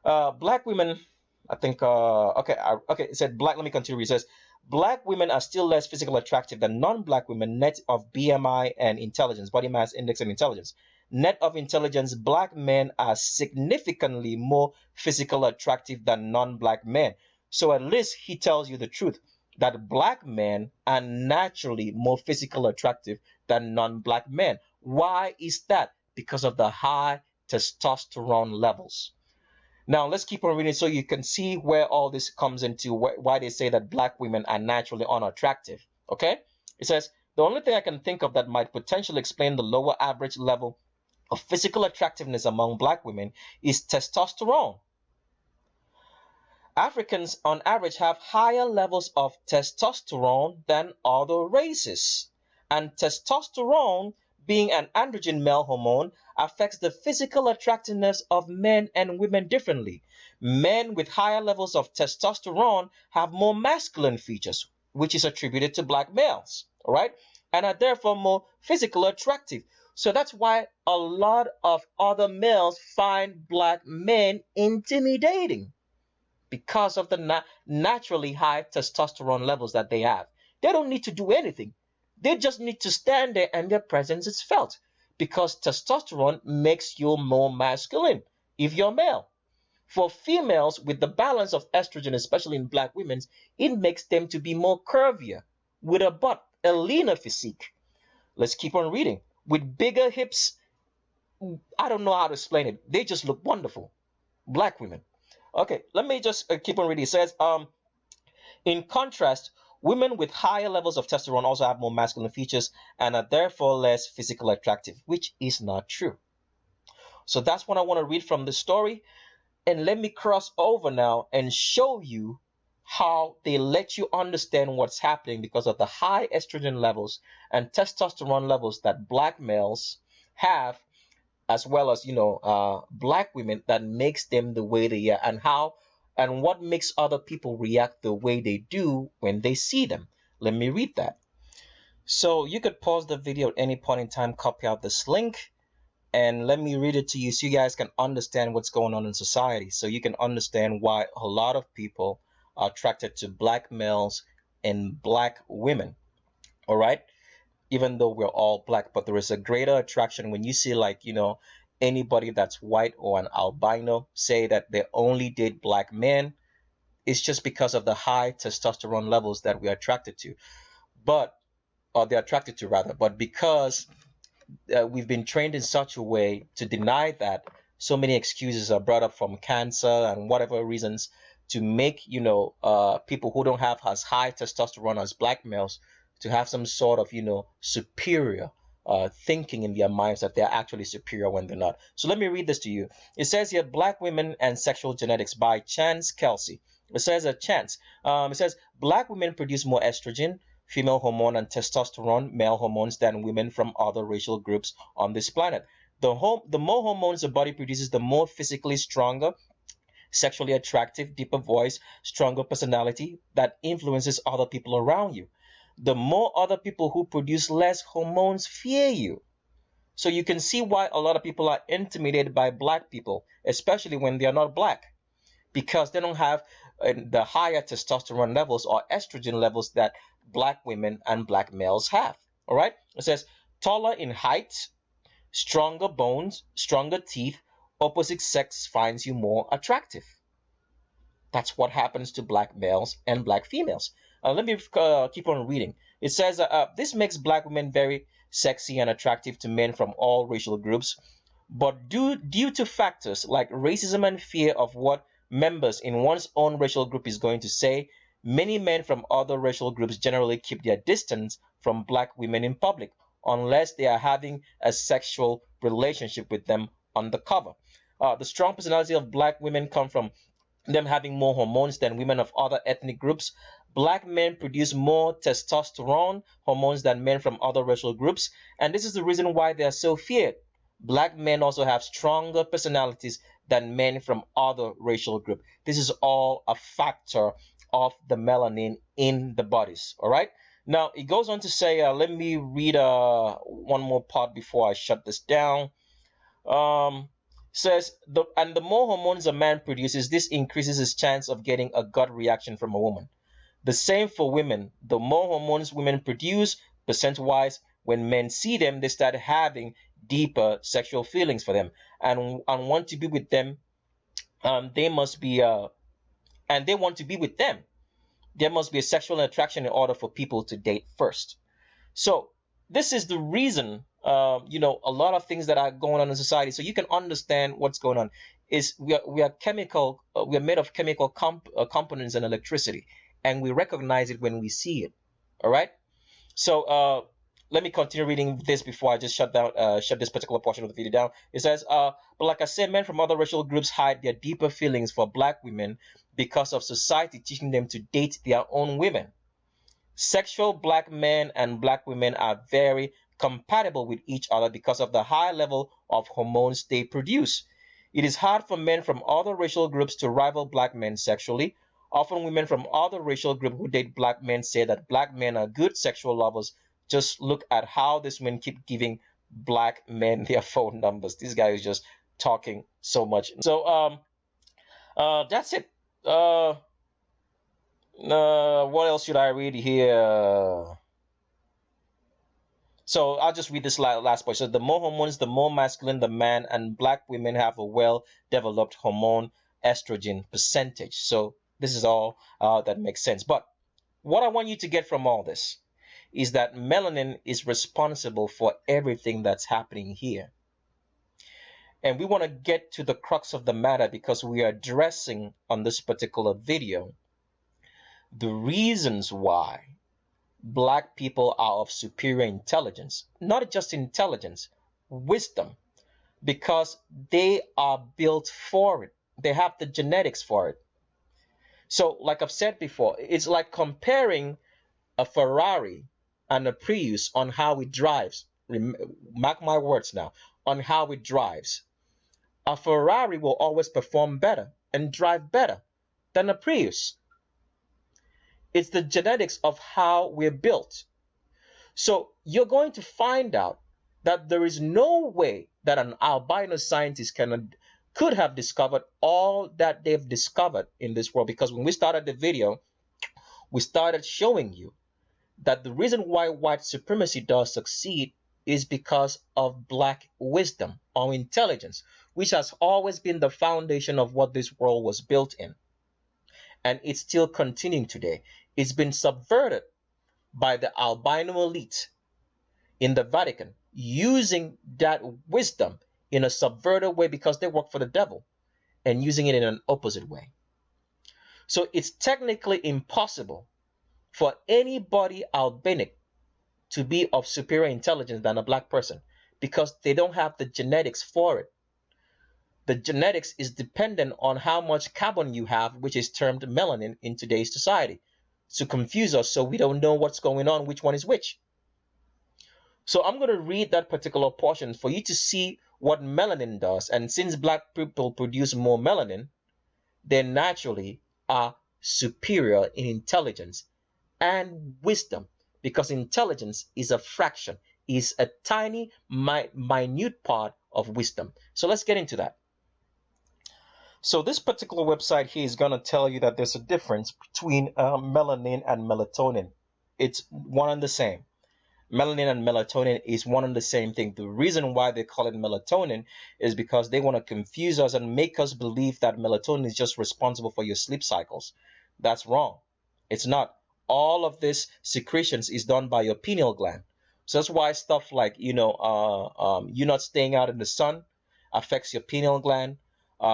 black women, I think, okay, it said black, let me continue. It says, black women are still less physically attractive than non-black women net of BMI and intelligence, body mass index and intelligence. Net of intelligence, black men are significantly more physically attractive than non-black men. So at least he tells you the truth, that black men are naturally more physically attractive than non-black men. Why is that? Because of the high testosterone levels. Now let's keep on reading so you can see where all this comes into, why they say that black women are naturally unattractive. Okay? It says, the only thing I can think of that might potentially explain the lower average level of physical attractiveness among black women is testosterone. Africans on average have higher levels of testosterone than other races. And testosterone, being an androgen male hormone, affects the physical attractiveness of men and women differently. Men with higher levels of testosterone have more masculine features, which is attributed to black males. All right? and are therefore more physically attractive. So that's why a lot of other males find black men intimidating because of the naturally high testosterone levels that they have. They don't need to do anything. They just need to stand there and their presence is felt because testosterone makes you more masculine if you're male. For females with the balance of estrogen, especially in black women, it makes them to be more curvier with a butt, a leaner physique. Let's keep on reading. With bigger hips, I don't know how to explain it. They just look wonderful. Black women. Okay, let me just keep on reading. It says, in contrast, women with higher levels of testosterone also have more masculine features and are therefore less physically attractive, which is not true. So that's what I want to read from the story. And let me cross over now and show you how they let you understand what's happening because of the high estrogen levels and testosterone levels that black males have, as well as black women, that makes them the way they are, and how and what makes other people react the way they do when they see them. Let me read that. So you could pause the video at any point in time, copy out this link, and let me read it to you so you guys can understand what's going on in society, so you can understand why a lot of people are attracted to black males and black women. All right, even though we're all black, but there is a greater attraction when you see, like, anybody that's white or an albino say that they only date black men. It's just because of the high testosterone levels that we're attracted to, but or they're attracted to rather, but because we've been trained in such a way to deny that, so many excuses are brought up from cancer and whatever reasons to make people who don't have as high testosterone as black males to have some sort of superior thinking in their minds, that they're actually superior when they're not. So let me read this to you. It says here, Black Women and Sexual Genetics by Chance Kelsey. It says a chance. It says black women produce more estrogen, female hormone, and testosterone, male hormones, than women from other racial groups on this planet. The more hormones the body produces, the more physically stronger, sexually attractive, deeper voice, stronger personality that influences other people around you. The more other people who produce less hormones fear you. So you can see why a lot of people are intimidated by black people, especially when they are not black, because they don't have the higher testosterone levels or estrogen levels that black women and black males have. All right. It says taller in height, stronger bones, stronger teeth, opposite sex finds you more attractive. That's what happens to black males and black females. Let me keep on reading. It says this makes black women very sexy and attractive to men from all racial groups, but due to factors like racism and fear of what members in one's own racial group is going to say, many men from other racial groups generally keep their distance from black women in public unless they are having a sexual relationship with them undercover. The strong personality of black women come from them having more hormones than women of other ethnic groups. Black men produce more testosterone hormones than men from other racial groups, and this is the reason why they are so feared. Black men also have stronger personalities than men from other racial groups. This is all a factor of the melanin in the bodies. All right. Now it goes on to say, let me read one more part before I shut this down. Says the more hormones a man produces, this increases his chance of getting a gut reaction from a woman. The same for women. The more hormones women produce, percent-wise, when men see them, they start having deeper sexual feelings for them and want to be with them. They must be and they want to be with them. There must be a sexual attraction in order for people to date first. So this is the reason, a lot of things that are going on in society. So you can understand what's going on. Is we are chemical, we are made of chemical components and electricity, and we recognize it when we see it. All right. So let me continue reading this before I just shut this particular portion of the video down. It says, but like I said, men from other racial groups hide their deeper feelings for black women because of society teaching them to date their own women. Sexual black men and black women are very compatible with each other because of the high level of hormones they produce. It is hard for men from other racial groups to rival black men sexually. Often women from other racial groups who date black men say that black men are good sexual lovers Just look at how this men keep giving black men their phone numbers. This guy is just talking so much. So that's it. What else should I read here? So I'll just read this last part. So the more hormones, the more masculine the man, and black women have a well-developed hormone estrogen percentage. So this is all that makes sense. But what I want you to get from all this is that melanin is responsible for everything that's happening here. And we want to get to the crux of the matter because we are addressing on this particular video the reasons why black people are of superior intelligence, not just intelligence, wisdom, because they are built for it. They have the genetics for it. So, like I've said before, it's like comparing a Ferrari and a Prius on how it drives. Mark my words now, on how it drives. A Ferrari will always perform better and drive better than a Prius. It's the genetics of how we're built. So you're going to find out that there is no way that an albino scientist could have discovered all that they've discovered in this world, because when we started the video, we started showing you that the reason why white supremacy does succeed is because of black wisdom or intelligence, which has always been the foundation of what this world was built in. And it's still continuing today. It's been subverted by the albino elite in the Vatican, using that wisdom in a subverted way because they work for the devil, and using it in an opposite way. So it's technically impossible for anybody albinic to be of superior intelligence than a black person, because they don't have the genetics for it. The genetics is dependent on how much carbon you have, which is termed melanin in today's society, to confuse us so we don't know what's going on, which one is which. So I'm going to read that particular portion for you to see what melanin does. And since black people produce more melanin, they naturally are superior in intelligence and wisdom, because intelligence is a fraction, is a tiny, minute part of wisdom. So let's get into that. So this particular website here is going to tell you that there's a difference between melanin and melatonin. It's one and the same. Melanin and melatonin is one and the same thing. The reason why they call it melatonin is because they want to confuse us and make us believe that melatonin is just responsible for your sleep cycles. That's wrong. It's not. All of this secretions is done by your pineal gland. So that's why stuff like, you not staying out in the sun affects your pineal gland.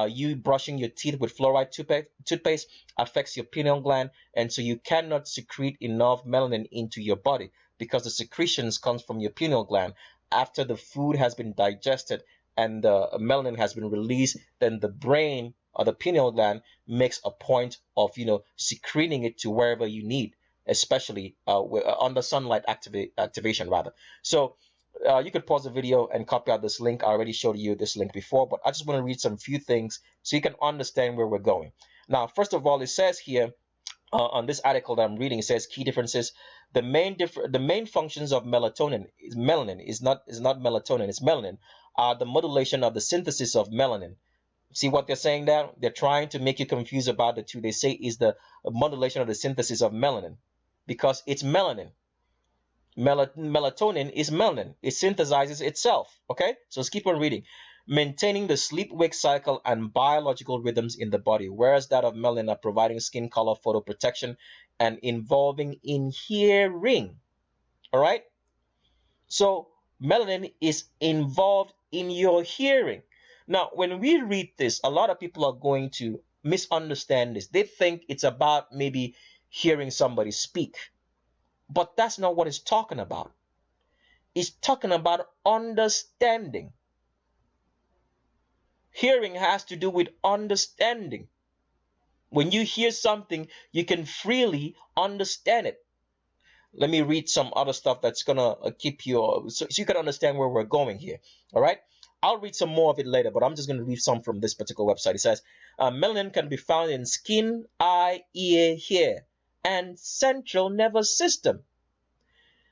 You brushing your teeth with fluoride toothpaste affects your pineal gland, and so you cannot secrete enough melanin into your body, because the secretions comes from your pineal gland. After the food has been digested and the melanin has been released, then the brain or the pineal gland makes a point of secreting it to wherever you need, especially under sunlight activation rather. So you could pause the video and copy out this link. I already showed you this link before, but I just want to read some few things so you can understand where we're going. Now, first of all, it says here on this article that I'm reading, it says key differences. The main functions of melanin is not melatonin, it's melanin. The modulation of the synthesis of melanin. See what they're saying there? They're trying to make you confused about the two. They say is the modulation of the synthesis of melanin, because it's melanin. Melatonin is melanin. It synthesizes itself. Okay, so let's keep on reading. Maintaining the sleep-wake cycle and biological rhythms in the body, whereas that of melanin are providing skin color, photoprotection, and involving in hearing. All right, so melanin is involved in your hearing. Now, when we read this, a lot of people are going to misunderstand this. They think it's about maybe hearing somebody speak, but that's not what it's talking about. It's talking about understanding. Hearing has to do with understanding. When you hear something, you can freely understand it. Let me read some other stuff that's gonna keep you so you can understand where we're going here. All right, I'll read some more of it later, but I'm just gonna read some from this particular website. It says melanin can be found in skin, eye, ear, hair, and central nervous system.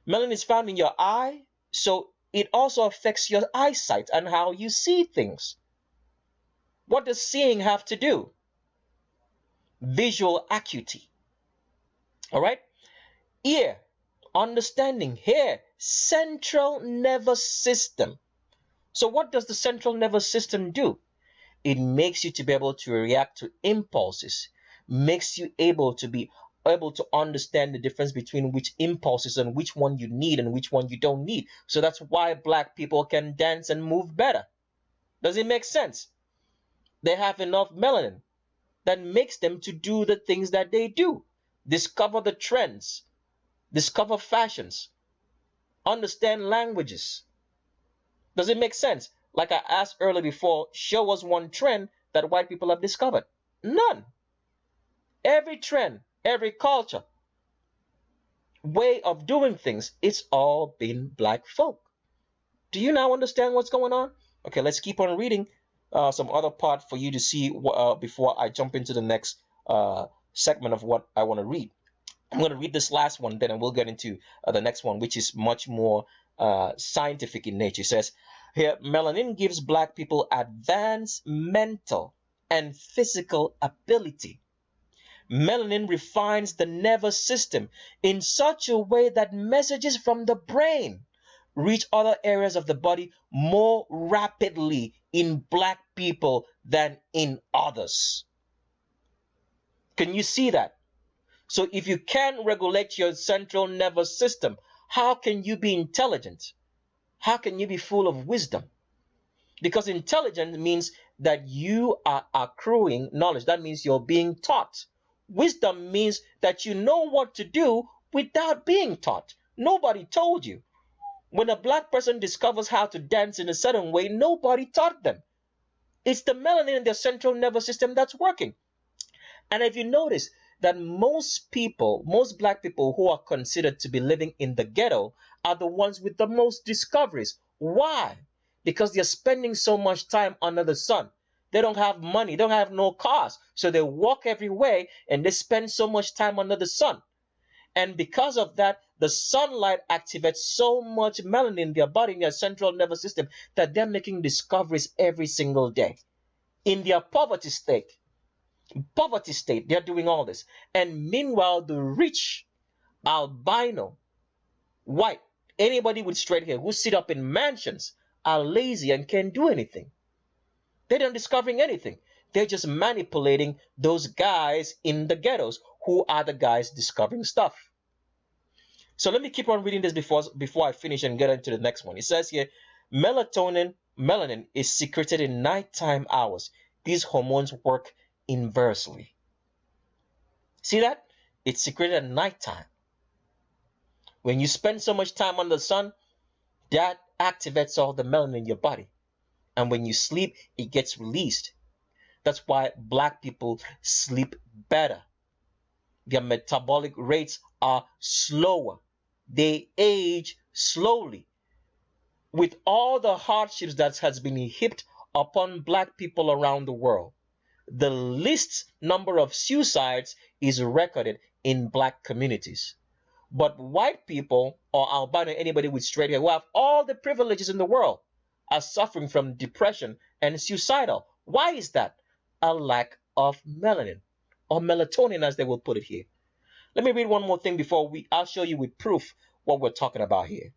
Melanin is found in your eye, so it also affects your eyesight and how you see things. What does seeing have to do? Visual acuity. All right? Ear, understanding, hair, central nervous system. So what does the central nervous system do? It makes you to be able to react to impulses, makes you able to understand the difference between which impulses and which one you need and which one you don't need. So that's why black people can dance and move better. Does it make sense? They have enough melanin that makes them to do the things that they do. Discover the trends, discover fashions, understand languages. Does it make sense? Like I asked earlier before, show us one trend that white people have discovered. None. Every trend, every culture, way of doing things, it's all been black folk. Do you now understand what's going on? Okay, let's keep on reading some other part for you to see before I jump into the next segment of what I want to read. I'm going to read this last one, then we'll get into the next one, which is much more scientific in nature. It says here, melanin gives black people advanced mental and physical ability. Melanin refines the nervous system in such a way that messages from the brain reach other areas of the body more rapidly in black people than in others. Can you see that? So if you can't regulate your central nervous system, how can you be intelligent? How can you be full of wisdom? Because intelligence means that you are accruing knowledge. That means you're being taught. Wisdom means that you know what to do without being taught. Nobody told you. When a black person discovers how to dance in a certain way, nobody taught them. It's the melanin in their central nervous system that's working. And if you notice that most people, most black people who are considered to be living in the ghetto are the ones with the most discoveries. Why? Because they're spending so much time under the sun. They don't have money, they don't have no cars. So they walk everywhere and they spend so much time under the sun. And because of that, the sunlight activates so much melanin in their body, in their central nervous system, that they're making discoveries every single day. In their poverty state, they're doing all this. And meanwhile, the rich, albino, white, anybody with straight hair who sit up in mansions are lazy and can't do anything. They're not discovering anything. They're just manipulating those guys in the ghettos who are the guys discovering stuff. So let me keep on reading this before I finish and get into the next one. It says here, melanin is secreted in nighttime hours. These hormones work inversely. See that? It's secreted at nighttime. When you spend so much time under the sun, that activates all the melanin in your body. And when you sleep, it gets released. That's why black people sleep better. Their metabolic rates are slower. They age slowly. With all the hardships that has been heaped upon black people around the world, the least number of suicides is recorded in black communities. But white people or albino, anybody with straight hair who have all the privileges in the world, are suffering from depression and suicidal. Why is that? A lack of melanin, or melatonin as they will put it here. Let me read one more thing before I'll show you with proof what we're talking about here.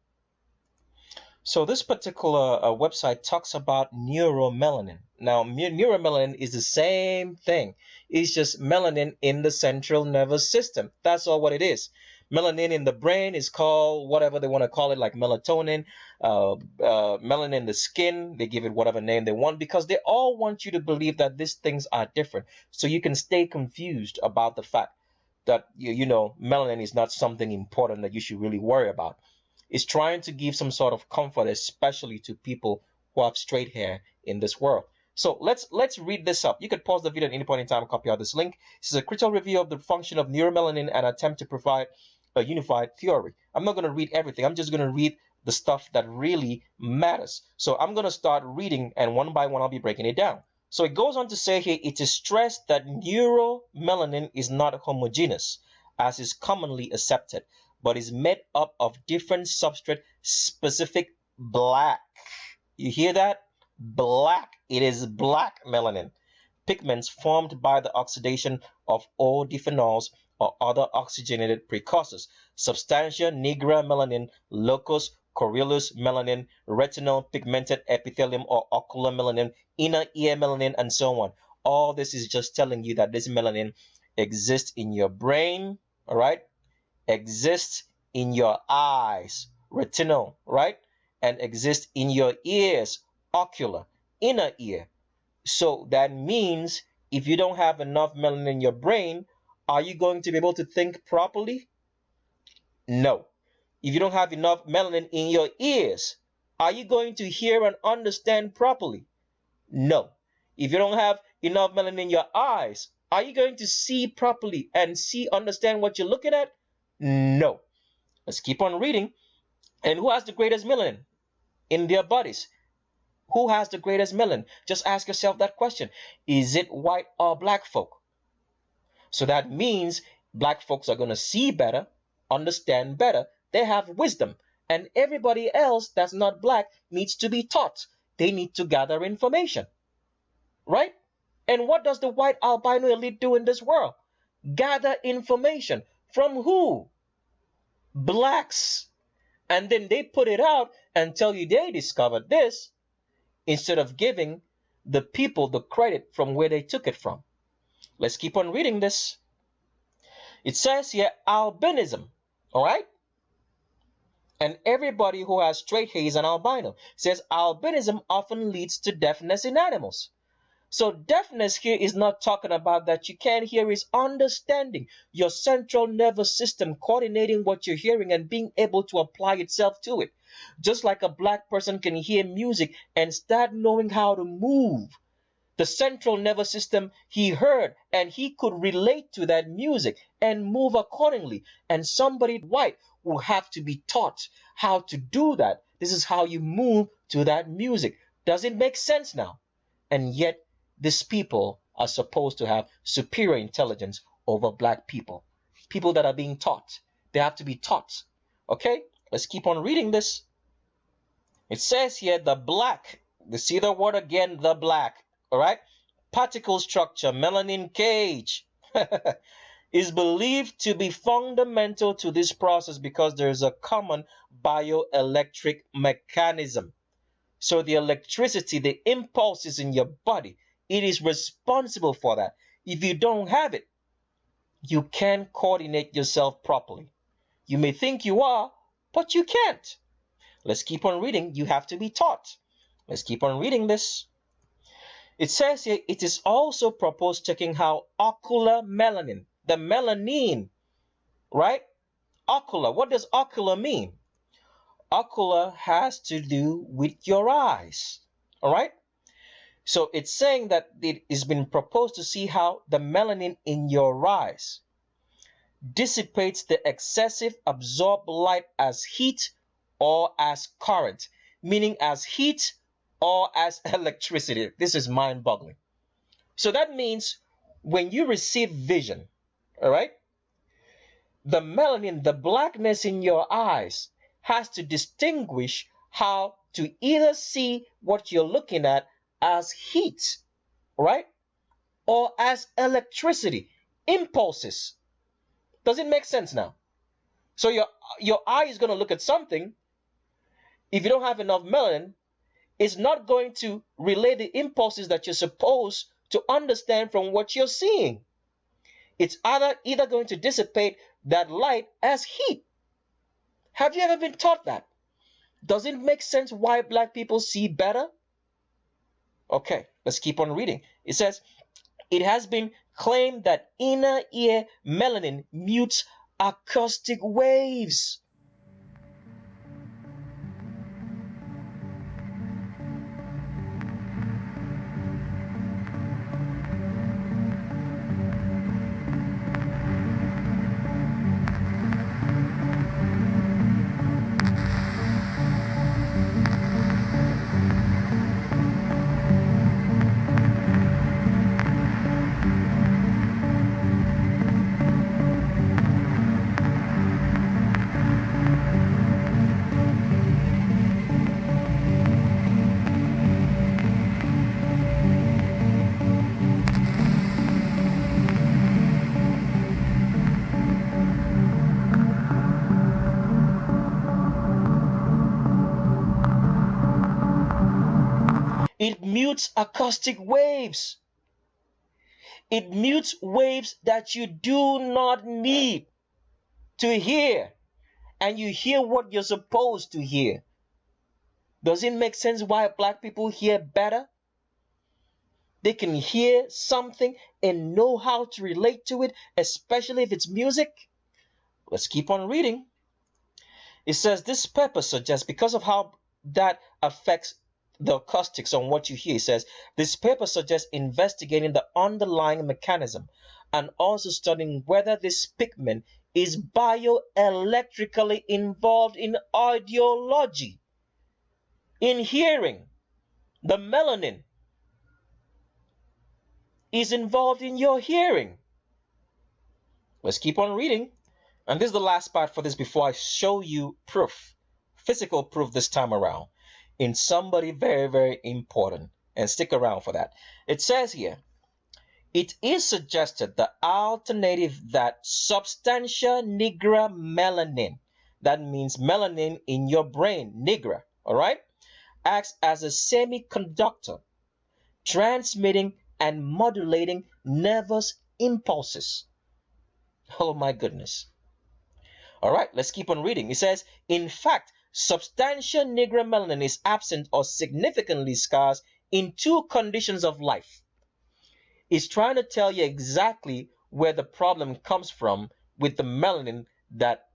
So this particular website talks about neuromelanin. Now, neuromelanin is the same thing. It's just melanin in the central nervous system. That's all what it is. Melanin in the brain is called whatever they want to call it, like melatonin. Melanin in the skin, they give it whatever name they want because they all want you to believe that these things are different. So you can stay confused about the fact that, you know, melanin is not something important that you should really worry about. Is trying to give some sort of comfort, especially to people who have straight hair in this world. So let's read this up. You can pause the video at any point in time and copy out this link. This is a critical review of the function of neuromelanin and attempt to provide a unified theory. I'm not going to read everything. I'm just going to read the stuff that really matters. So I'm going to start reading, and one by one I'll be breaking it down. So it goes on to say here, it is stressed that neuromelanin is not homogeneous, as is commonly accepted, but is made up of different substrate specific black. You hear that? Black. It is black melanin pigments formed by the oxidation of O-diphenols or other oxygenated precursors. Substantia nigra melanin, locus coeruleus melanin, retinal pigmented epithelium or ocular melanin, inner ear melanin, and so on. All this is just telling you that this melanin exists in your brain, all right? Exists in your eyes, retinal, right? And exists in your ears, ocular, inner ear. So that means if you don't have enough melanin in your brain, are you going to be able to think properly? No. If you don't have enough melanin in your ears, are you going to hear and understand properly? No. If you don't have enough melanin in your eyes, are you going to see properly and understand what you're looking at? No. Let's keep on reading. And who has the greatest melanin in their bodies? Who has the greatest melanin? Just ask yourself that question. Is it white or black folk? So that means black folks are going to see better, understand better. They have wisdom. And everybody else that's not black needs to be taught. They need to gather information. Right? And what does the white albino elite do in this world? Gather information. From who? Blacks. And then they put it out and tell you they discovered this, instead of giving the people the credit from where they took it from. Let's keep on reading this. It says here albinism, all right? And everybody who has straight hair is an albino. It says albinism often leads to deafness in animals. So deafness here is not talking about that you can't hear, is understanding your central nervous system coordinating what you're hearing and being able to apply itself to it. Just like a black person can hear music and start knowing how to move. The central nervous system he heard and he could relate to that music and move accordingly. And somebody white will have to be taught how to do that. This is how you move to that music. Does it make sense now? And yet these people are supposed to have superior intelligence over black people. People that are being taught. They have to be taught. Okay, let's keep on reading this. It says here the black, you see the word again, the black, all right? Particle structure, melanin cage, is believed to be fundamental to this process because there is a common bioelectric mechanism. So the electricity, the impulses in your body, it is responsible for that. If you don't have it, you can't coordinate yourself properly. You may think you are, but you can't. Let's keep on reading. You have to be taught. Let's keep on reading this. It says here, it is also proposed checking how ocular melanin, the melanin, right? Ocular, what does ocular mean? Ocular has to do with your eyes, all right? So it's saying that it has been proposed to see how the melanin in your eyes dissipates the excessive absorbed light as heat or as current, meaning as heat or as electricity. This is mind-boggling. So that means when you receive vision, all right, the melanin, the blackness in your eyes has to distinguish how to either see what you're looking at as heat, right, or as electricity, impulses. Does it make sense now? So your eye is going to look at something. If you don't have enough melanin, it's not going to relay the impulses that you're supposed to understand from what you're seeing. It's either going to dissipate that light as heat. Have you ever been taught that? Does it make sense why black people see better? Okay, let's keep on reading. It says, it has been claimed that inner ear melanin mutes acoustic waves. It mutes acoustic waves. It mutes waves that you do not need to hear, and you hear what you're supposed to hear. Does it make sense why black people hear better? They can hear something and know how to relate to it, especially if it's music. Let's keep on reading. It says this paper suggests, because of how that affects the acoustics on what you hear, it says this paper suggests investigating the underlying mechanism and also studying whether this pigment is bioelectrically involved in audiology, in hearing. The melanin is involved in your hearing. Let's keep on reading. And this is the last part for this before I show you proof, physical proof this time around, in somebody very, very important. And stick around for that. It says here, it is suggested the alternative that substantia nigra melanin, that means melanin in your brain, nigra, all right, acts as a semiconductor, transmitting and modulating nervous impulses. Oh my goodness. All right, let's keep on reading. It says, in fact, substantia nigra melanin is absent or significantly scarce in two conditions of life. It's trying to tell you exactly where the problem comes from with the melanin that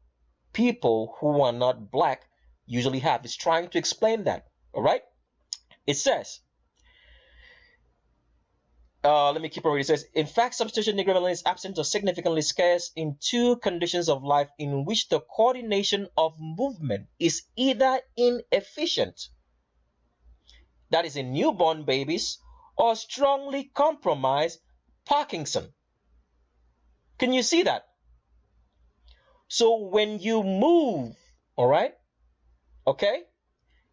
people who are not black usually have. It's trying to explain that. All right, it says, let me keep on reading. It says, in fact, substantia nigra melanin is absent or significantly scarce in two conditions of life in which the coordination of movement is either inefficient, that is in newborn babies, or strongly compromised, Parkinson. Can you see that? So when you move, all right, okay,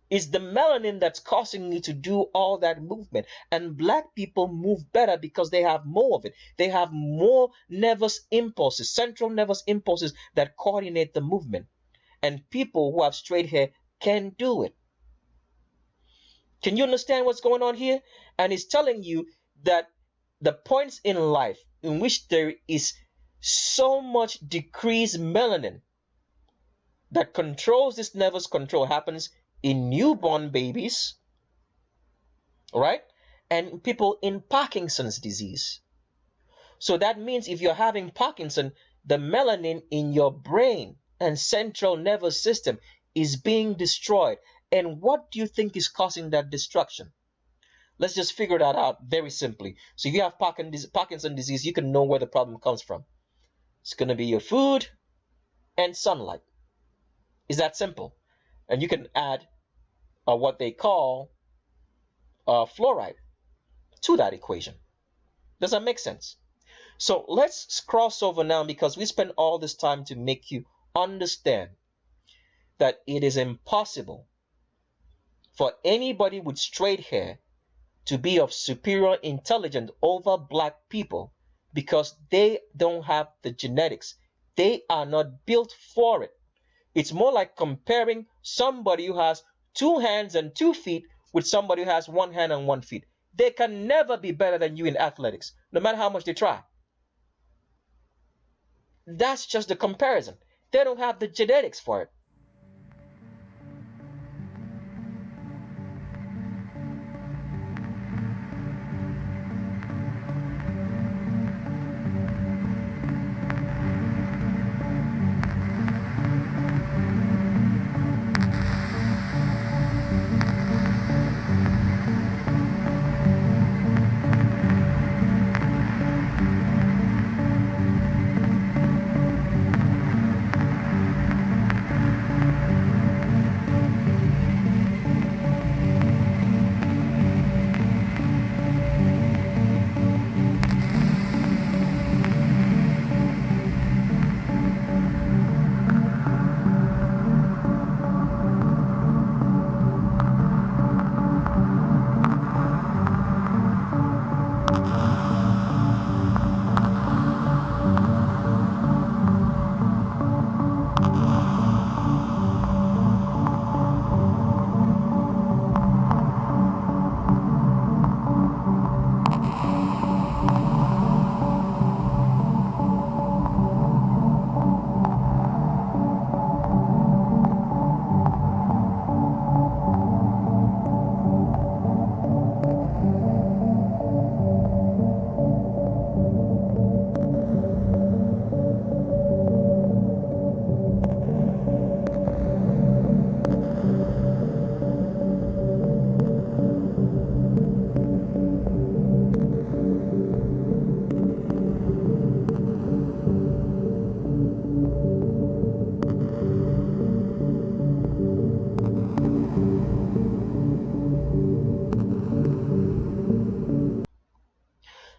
it's the melanin that's causing you to do all that movement. And black people move better because they have more of it. They have more nervous impulses, central nervous impulses that coordinate the movement. And people who have straight hair can do it. Can you understand what's going on here? And it's telling you that the points in life in which there is so much decreased melanin that controls this nervous control happens in newborn babies, right? And people in Parkinson's disease. So that means if you're having Parkinson, the melanin in your brain and central nervous system is being destroyed. And what do you think is causing that destruction? Let's just figure that out very simply. So if you have Parkinson's disease, you can know where the problem comes from. It's going to be your food and sunlight. Is that simple? And you can add what they call fluoride to that equation. Does that make sense? So let's cross over now, because we spent all this time to make you understand that it is impossible for anybody with straight hair to be of superior intelligence over black people, because they don't have the genetics. They are not built for it. It's more like comparing somebody who has 2 hands and 2 feet with somebody who has 1 hand and 1 feet. They can never be better than you in athletics, no matter how much they try. That's just the comparison. They don't have the genetics for it.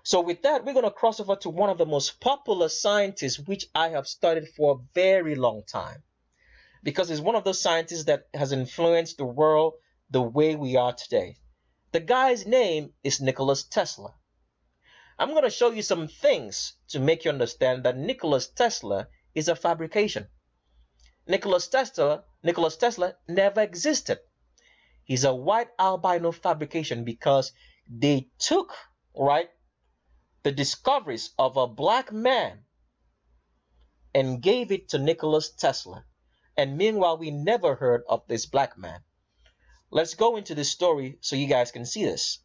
So with that, we're going to cross over to one of the most popular scientists, which I have studied for a very long time, because he's one of those scientists that has influenced the world the way we are today. The guy's name is Nikola Tesla. I'm going to show you some things to make you understand that Nikola Tesla is a fabrication. Nikola Tesla never existed. He's a white albino fabrication because they took, right, the discoveries of a black man and gave it to Nikola Tesla. And meanwhile, we never heard of this black man. Let's go into this story so you guys can see this.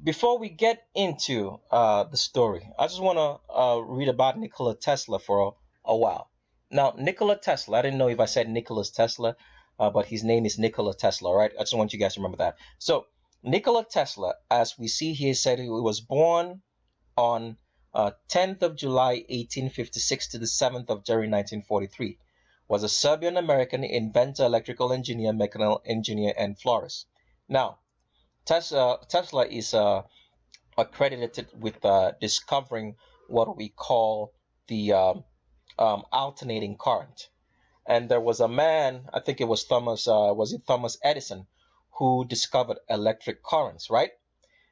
Before we get into the story, I just want to read about Nikola Tesla for a while. Now, Nikola Tesla, I didn't know if I said Nicholas Tesla, but his name is Nikola Tesla, right? I just want you guys to remember that. So, Nikola Tesla, as we see here, said he was born on 10th of July 1856 to the 7th of January 1943. Was a Serbian-American inventor, electrical engineer, mechanical engineer, and florist. Now, Tesla is accredited with discovering what we call the alternating current. And there was a man, I think it was Thomas Edison, who discovered electric currents, right?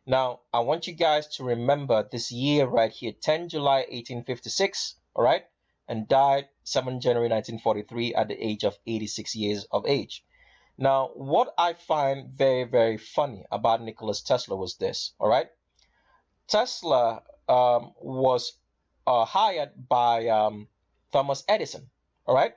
Now, I want you guys to remember this year right here, 10 July 1856, all right? And died 7 January 1943 at the age of 86 years of age. Now, what I find very, very funny about Nikola Tesla was this, all right? Tesla was hired by Thomas Edison, all right?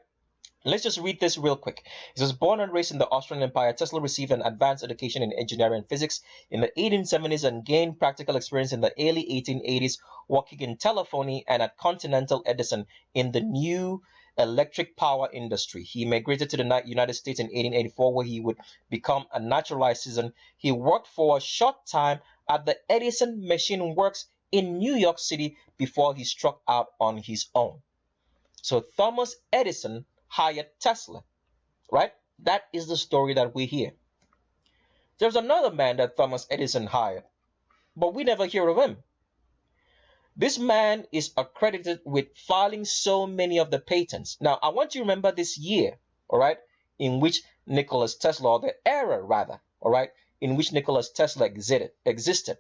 Let's just read this real quick. He says, born and raised in the Austrian Empire, Tesla received an advanced education in engineering and physics in the 1870s and gained practical experience in the early 1880s, working in telephony and at Continental Edison in the new electric power industry. He immigrated to the United States in 1884, where he would become a naturalized citizen. He worked for a short time at the Edison Machine Works in New York City before he struck out on his own. So Thomas Edison hired Tesla, right? That is the story that we hear. There's another man that Thomas Edison hired, but we never hear of him. This man is accredited with filing so many of the patents. Now, I want you to remember this year, all right, in which Nikola Tesla, or the era rather, all right, in which Nikola Tesla existed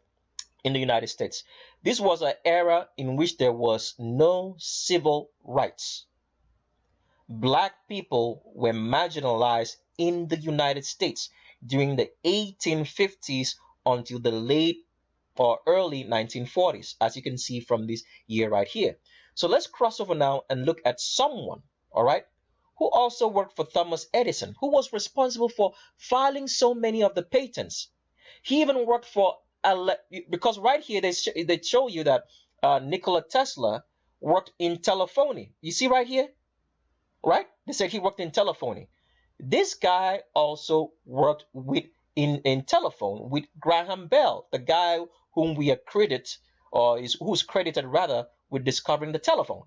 in the United States. This was an era in which there was no civil rights. Black people were marginalized in the United States during the 1850s until the late or early 1940s, as you can see from this year right here. So let's cross over now and look at someone, all right, who also worked for Thomas Edison, who was responsible for filing so many of the patents. He even worked for, because right here they show you that Nikola Tesla worked in telephony. You see right here? Right? They said he worked in telephony. This guy also worked in telephone with Graham Bell, the guy whom we accredit, or who's credited rather with discovering the telephone.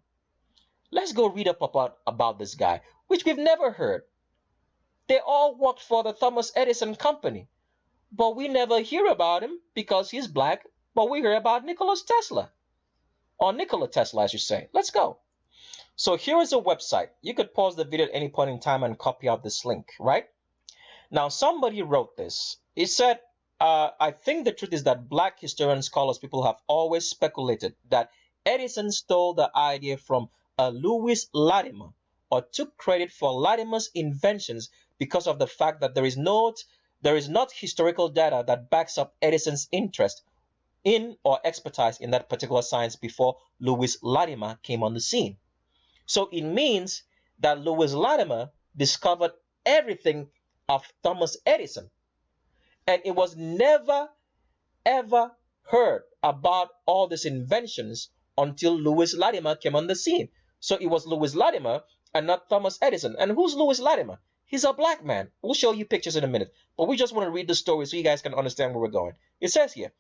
Let's go read up about this guy, which we've never heard. They all worked for the Thomas Edison company, but we never hear about him because he's black, but we hear about Nikola Tesla, or Nikola Tesla, I should say. Let's go. So here is a website. You could pause the video at any point in time and copy out this link, right? Now, somebody wrote this. It said, I think the truth is that black historians, scholars, people have always speculated that Edison stole the idea from Louis Latimer, or took credit for Latimer's inventions because of the fact that there is not historical data that backs up Edison's interest in or expertise in that particular science before Louis Latimer came on the scene. So it means that Louis Latimer discovered everything of Thomas Edison, and it was never ever heard about all these inventions until Louis Latimer came on the scene. So it was Louis Latimer and not Thomas Edison. And who's Louis Latimer? He's a black man. We'll show you pictures in a minute, but we just want to read the story so you guys can understand where we're going. It says here,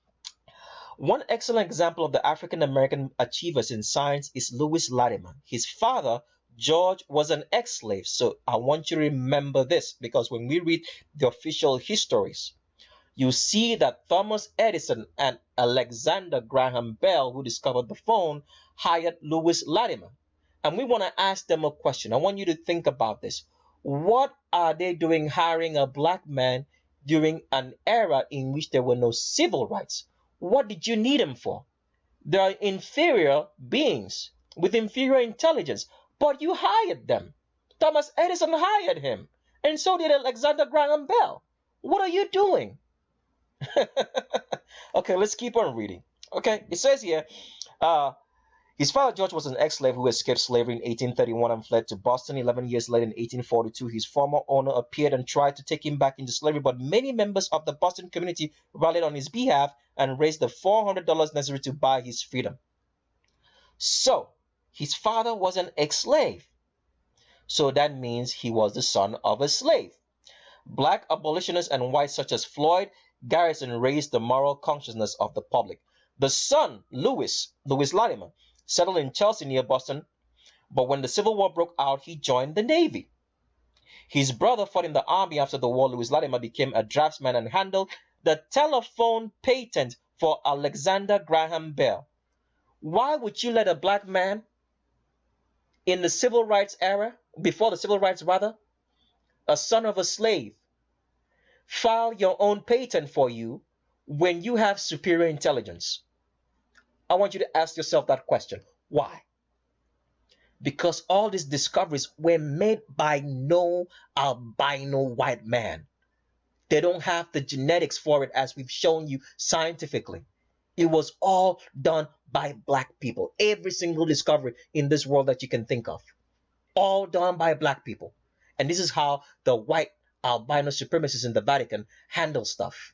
one excellent example of the African-American achievers in science is Louis Latimer. His father, George, was an ex-slave. So I want you to remember this, because when we read the official histories, you see that Thomas Edison and Alexander Graham Bell, who discovered the phone, hired Lewis Latimer. And we want to ask them a question. I want you to think about this. What are they doing hiring a black man during an era in which there were no civil rights? What did you need him for? They are inferior beings with inferior intelligence, but you hired them. Thomas Edison hired him, and so did Alexander Graham Bell. What are you doing? Okay, let's keep on reading. Okay, it says here, his father George was an ex-slave who escaped slavery in 1831 and fled to Boston. 11 years later, in 1842, his former owner appeared and tried to take him back into slavery, but many members of the Boston community rallied on his behalf and raised the $400 necessary to buy his freedom. So, his father was an ex-slave. So that means he was the son of a slave. Black abolitionists and whites such as Floyd Garrison raised the moral consciousness of the public. The son, Lewis Latimer, settled in Chelsea near Boston, but when the Civil War broke out, he joined the Navy. His brother fought in the Army after the war. Lewis Latimer became a draftsman and handled the telephone patent for Alexander Graham Bell. Why would you let a black man in the Civil Rights era, before the Civil Rights rather, a son of a slave, file your own patent for you when you have superior intelligence? I want you to ask yourself that question. Why? Because all these discoveries were made by no albino white man. They don't have the genetics for it, as we've shown you scientifically. It was all done by black people. Every single discovery in this world that you can think of, all done by black people. And this is how the white albino supremacists in the Vatican handle stuff.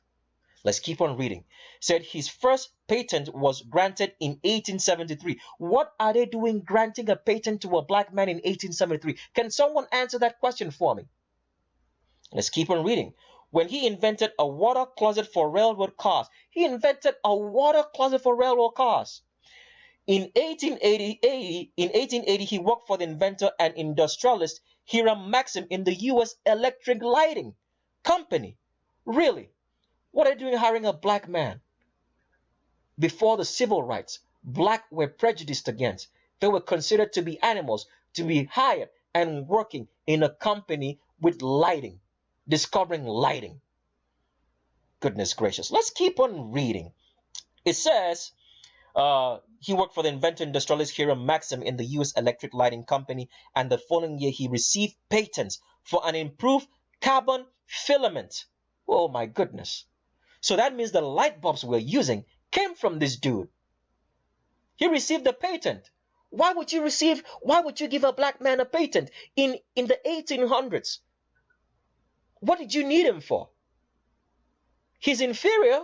Let's keep on reading. Said his first patent was granted in 1873. What are they doing granting a patent to a black man in 1873? Can someone answer that question for me? Let's keep on reading. When he invented a water closet for railroad cars. He invented a water closet for railroad cars. In 1880, he worked for the inventor and industrialist Hiram Maxim in the U.S. Electric Lighting Company. Really? What are you doing hiring a black man? Before the civil rights, black were prejudiced against. They were considered to be animals, to be hired and working in a company with lighting, discovering lighting. Goodness gracious. Let's keep on reading. It says he worked for the inventor industrialist Hiram Maxim in the U.S. Electric Lighting Company, and the following year he received patents for an improved carbon filament. Oh my goodness. So that means the light bulbs we're using came from this dude. He received a patent. Why would you give a black man a patent in the 1800s? What did you need him for? He's inferior.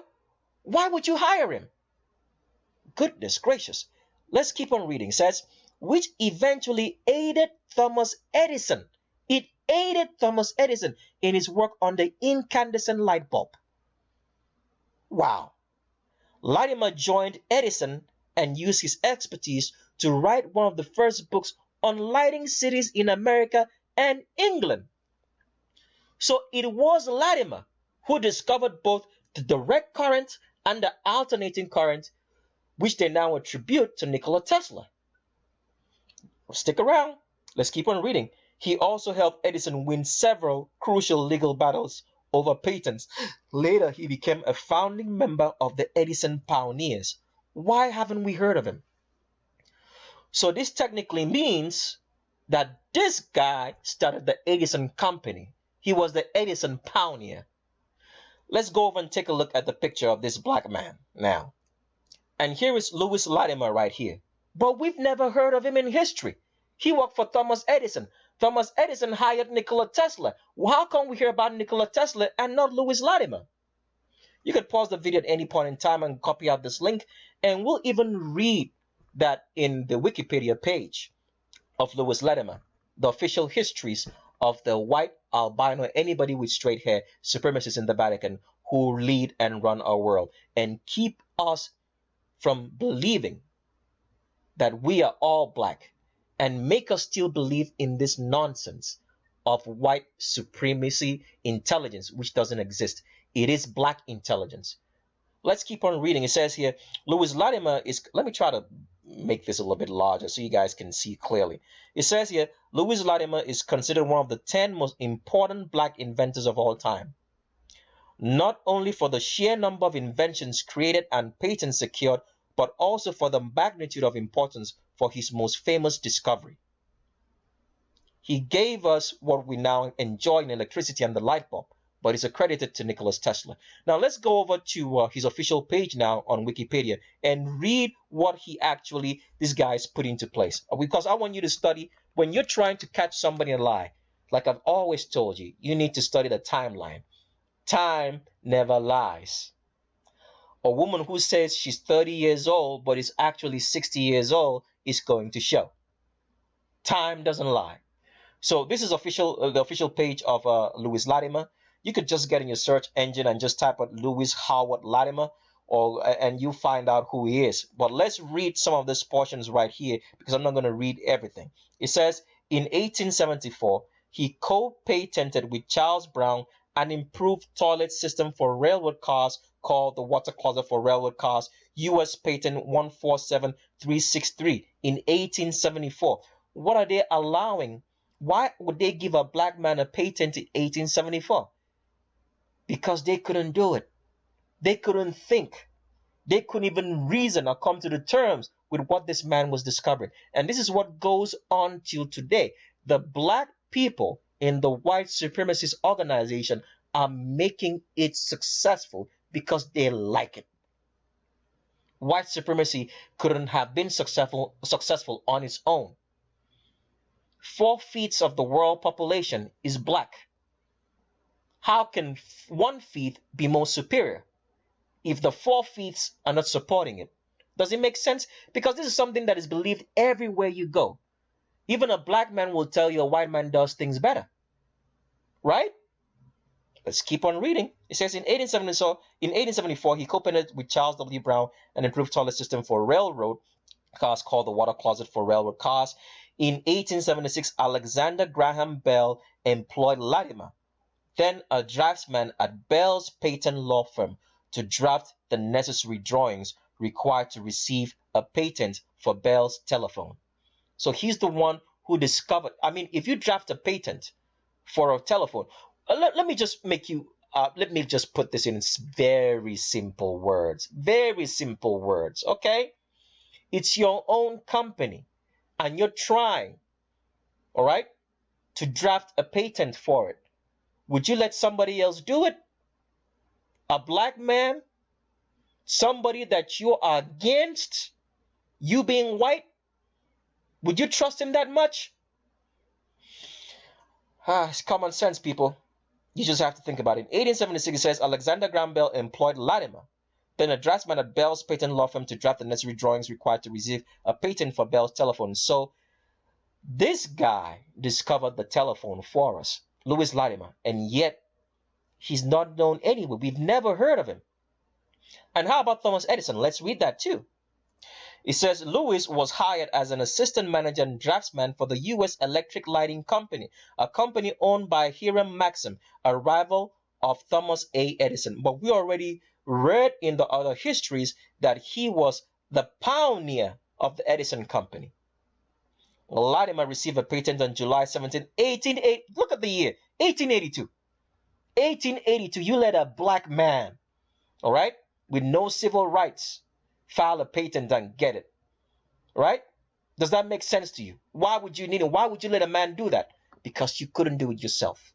Why would you hire him? Goodness gracious. Let's keep on reading. It says, which eventually aided Thomas Edison. It aided Thomas Edison in his work on the incandescent light bulb. Wow. Latimer joined Edison and used his expertise to write one of the first books on lighting cities in America and England. So it was Latimer who discovered both the direct current and the alternating current, which they now attribute to Nikola Tesla. Stick around. Let's keep on reading. He also helped Edison win several crucial legal battles over patents. Later, he became a founding member of the Edison Pioneers. Why haven't we heard of him? So this technically means that this guy started the Edison Company. He was the Edison Pioneer. Let's go over and take a look at the picture of this black man now. And here is Lewis Latimer right here. But we've never heard of him in history. He worked for Thomas Edison. Thomas Edison hired Nikola Tesla. Well, how come we hear about Nikola Tesla and not Lewis Latimer? You can pause the video at any point in time and copy out this link, and we'll even read that in the Wikipedia page of Lewis Latimer, the official histories of the white, albino, anybody with straight hair, supremacists in the Vatican who lead and run our world and keep us from believing that we are all black, and make us still believe in this nonsense of white supremacy intelligence, which doesn't exist. It is black intelligence. Let's keep on reading. It says here, Louis Latimer is, let me try to make this a little bit larger so you guys can see clearly. It says here, Louis Latimer is considered one of the 10 most important black inventors of all time, not only for the sheer number of inventions created and patents secured, but also for the magnitude of importance for his most famous discovery. He gave us what we now enjoy in electricity and the light bulb, but is accredited to Nikola Tesla. Now let's go over to his official page now on Wikipedia and read what this guy's put into place. Because I want you to study, when you're trying to catch somebody in a lie, like I've always told you, you need to study the timeline. Time never lies. A woman who says she's 30 years old but is actually 60 years old is going to show. Time doesn't lie. So this is the official page of Louis Latimer. You could just get in your search engine and just type out Louis Howard Latimer, and you find out who he is. But let's read some of these portions right here because I'm not going to read everything. It says, in 1874, he co-patented with Charles Brown an improved toilet system for railroad cars called the water closet for railroad cars, U.S. Patent 147363 in 1874. What are they allowing? Why would they give a black man a patent in 1874? Because they couldn't do it. They couldn't think. They couldn't even reason or come to the terms with what this man was discovering. And this is what goes on till today. The black people in the white supremacist organization are making it successful because they like it. White supremacy couldn't have been successful on its own. 4/5 of the world population is black. How can 1/5 be more superior if the 4/5 are not supporting it? Does it make sense? Because this is something that is believed everywhere you go. Even a black man will tell you a white man does things better. Right? Let's keep on reading. It says in 1874, he co-patented with Charles W. Brown an improved toilet system for railroad cars called the water closet for railroad cars. In 1876, Alexander Graham Bell employed Latimer, then a draftsman at Bell's patent law firm, to draft the necessary drawings required to receive a patent for Bell's telephone. So he's the one who discovered, if you draft a patent for a telephone, let me just put this in very simple words, okay? It's your own company and you're trying, all right, to draft a patent for it. Would you let somebody else do it? A black man? Somebody that you are against, you being white? Would you trust him that much? It's common sense, people. You just have to think about it. In 1876, it says Alexander Graham Bell employed Latimer, then a draftsman at Bell's patent law firm, to draft the necessary drawings required to receive a patent for Bell's telephone. So this guy discovered the telephone for us, Louis Latimer, and yet he's not known anywhere. We've never heard of him. And how about Thomas Edison? Let's read that too. It says Lewis was hired as an assistant manager and draftsman for the U.S. Electric Lighting Company, a company owned by Hiram Maxim, a rival of Thomas A. Edison. But we already read in the other histories that he was the pioneer of the Edison Company. Latimer received a patent on July 17, 1880. Look at the year, 1882. 1882, you let a black man, all right, with no civil rights, file a patent and get it, right? Does that make sense to you? Why would you need it? Why would you let a man do that? Because you couldn't do it yourself.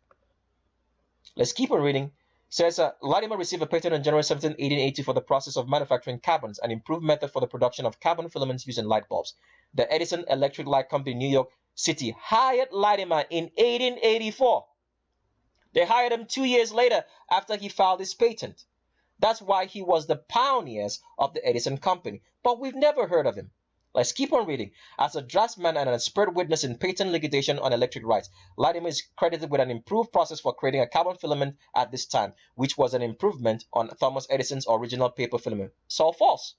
Let's keep on reading. It says Latimer received a patent on January 17, 1880 for the process of manufacturing carbons, an improved method for the production of carbon filaments used in light bulbs. The Edison Electric Light Company in New York City hired Latimer in 1884. They hired him 2 years later after he filed his patent. That's why he was the pioneers of the Edison Company. But we've never heard of him. Let's keep on reading. As a draftsman and an expert witness in patent litigation on electric lights, Latimer is credited with an improved process for creating a carbon filament at this time, which was an improvement on Thomas Edison's original paper filament. It's all false.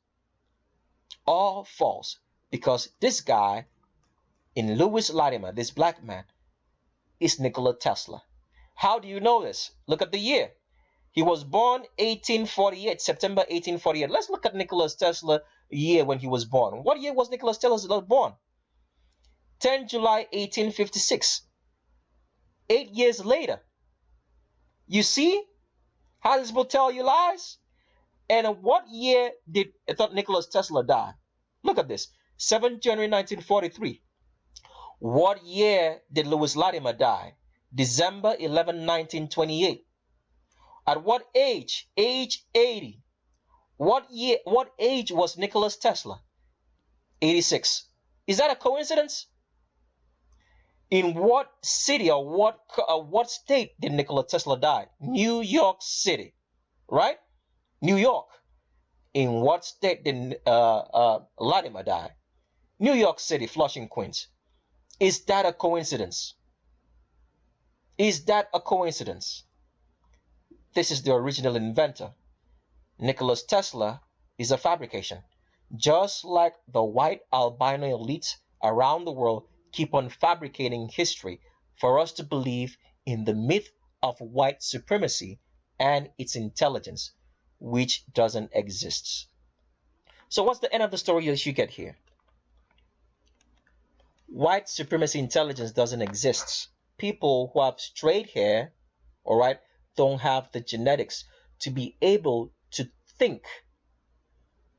All false. Because this guy, in Louis Latimer, this black man, is Nikola Tesla. How do you know this? Look at the year. He was born 1848, September 1848. Let's look at Nikola Tesla year when he was born. What year was Nikola Tesla born? 10 July 1856. 8 years later. You see how this will tell you lies? And what year did Nikola Tesla die? Look at this. 7 January 1943. What year did Louis Latimer die? December 11, 1928. At what age? Age 80. What age was Nikola Tesla? 86. Is that a coincidence? In what city or what state did Nikola Tesla die? New York City, right? New York. In what state did Latimer die? New York City, Flushing, Queens. Is that a coincidence? Is that a coincidence? This is the original inventor. Nikola Tesla is a fabrication. Just like the white albino elites around the world keep on fabricating history for us to believe in the myth of white supremacy and its intelligence, which doesn't exist. So what's the end of the story that you get here? White supremacy intelligence doesn't exist. People who have straight hair, all right, don't have the genetics to be able to think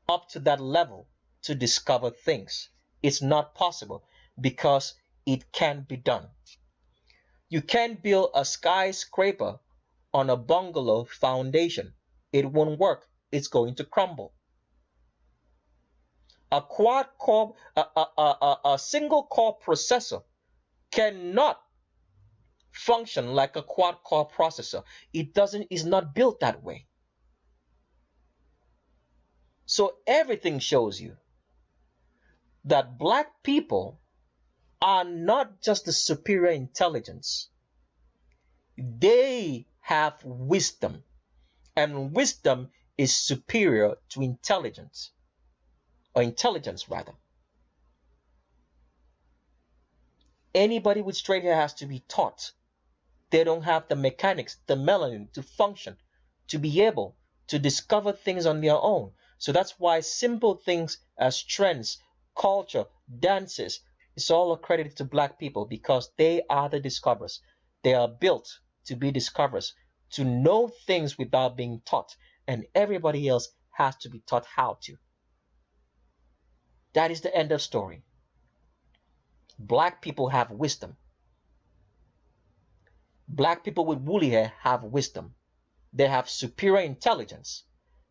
up to that level to discover things. It's not possible because it can't be done. You can't build a skyscraper on a bungalow foundation. It won't work. It's going to crumble. A single core processor cannot function like a quad core processor. It's not built that way. So everything shows you that black people are not just the superior intelligence. They have wisdom, and wisdom is superior to intelligence, or intelligence rather. Anybody with straight hair has to be taught. They don't have the mechanics, the melanin to function, to be able to discover things on their own. So that's why simple things as trends, culture, dances, it's all accredited to black people because they are the discoverers. They are built to be discoverers, to know things without being taught, and everybody else has to be taught how to. That is the end of story. Black people have wisdom. Black people with woolly hair have wisdom. They have superior intelligence,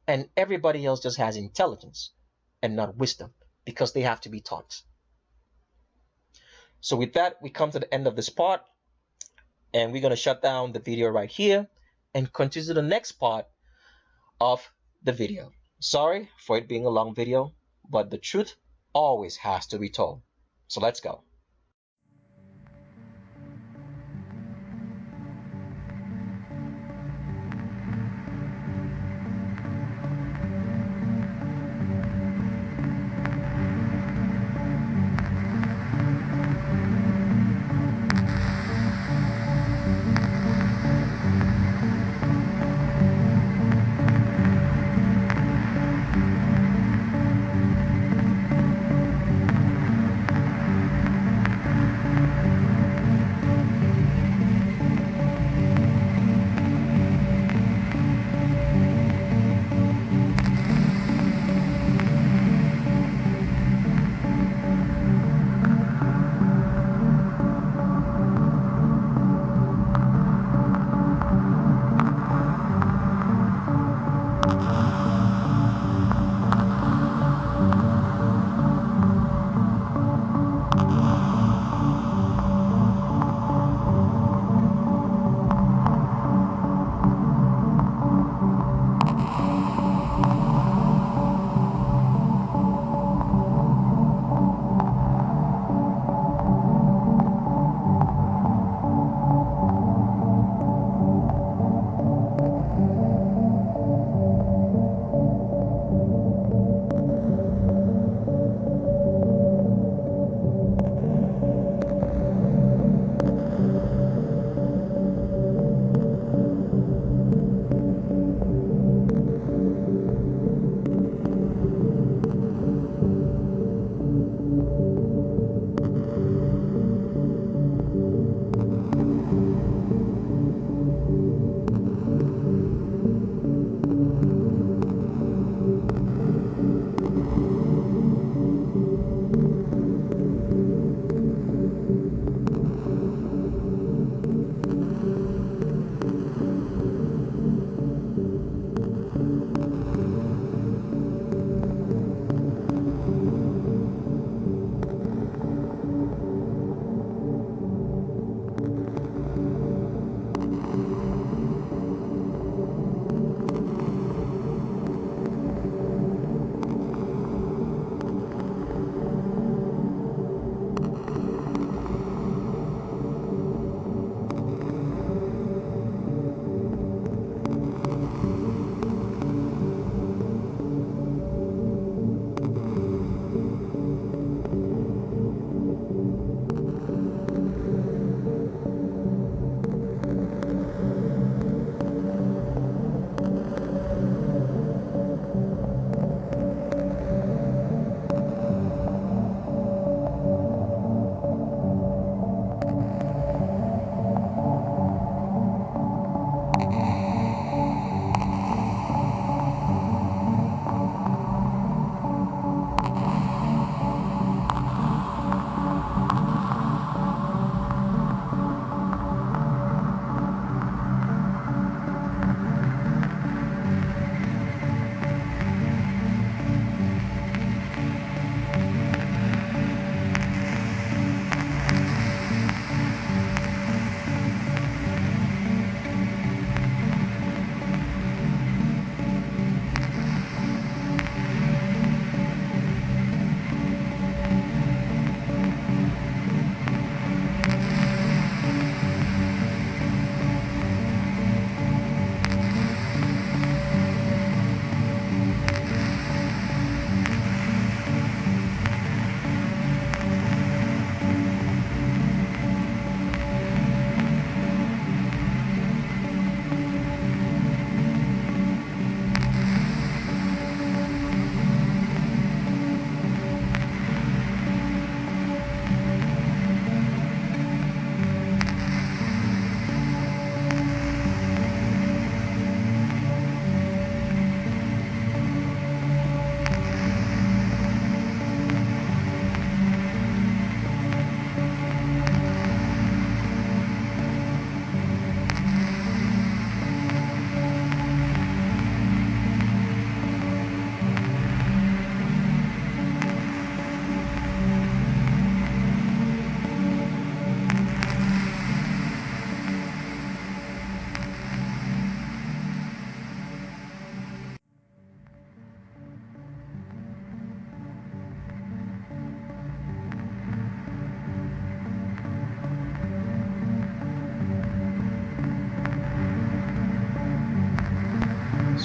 and everybody else just has intelligence and not wisdom because they have to be taught. So with that, we come to the end of this part, and we're going to shut down the video right here and continue to the next part of the video. Sorry for it being a long video, but the truth always has to be told. So let's go.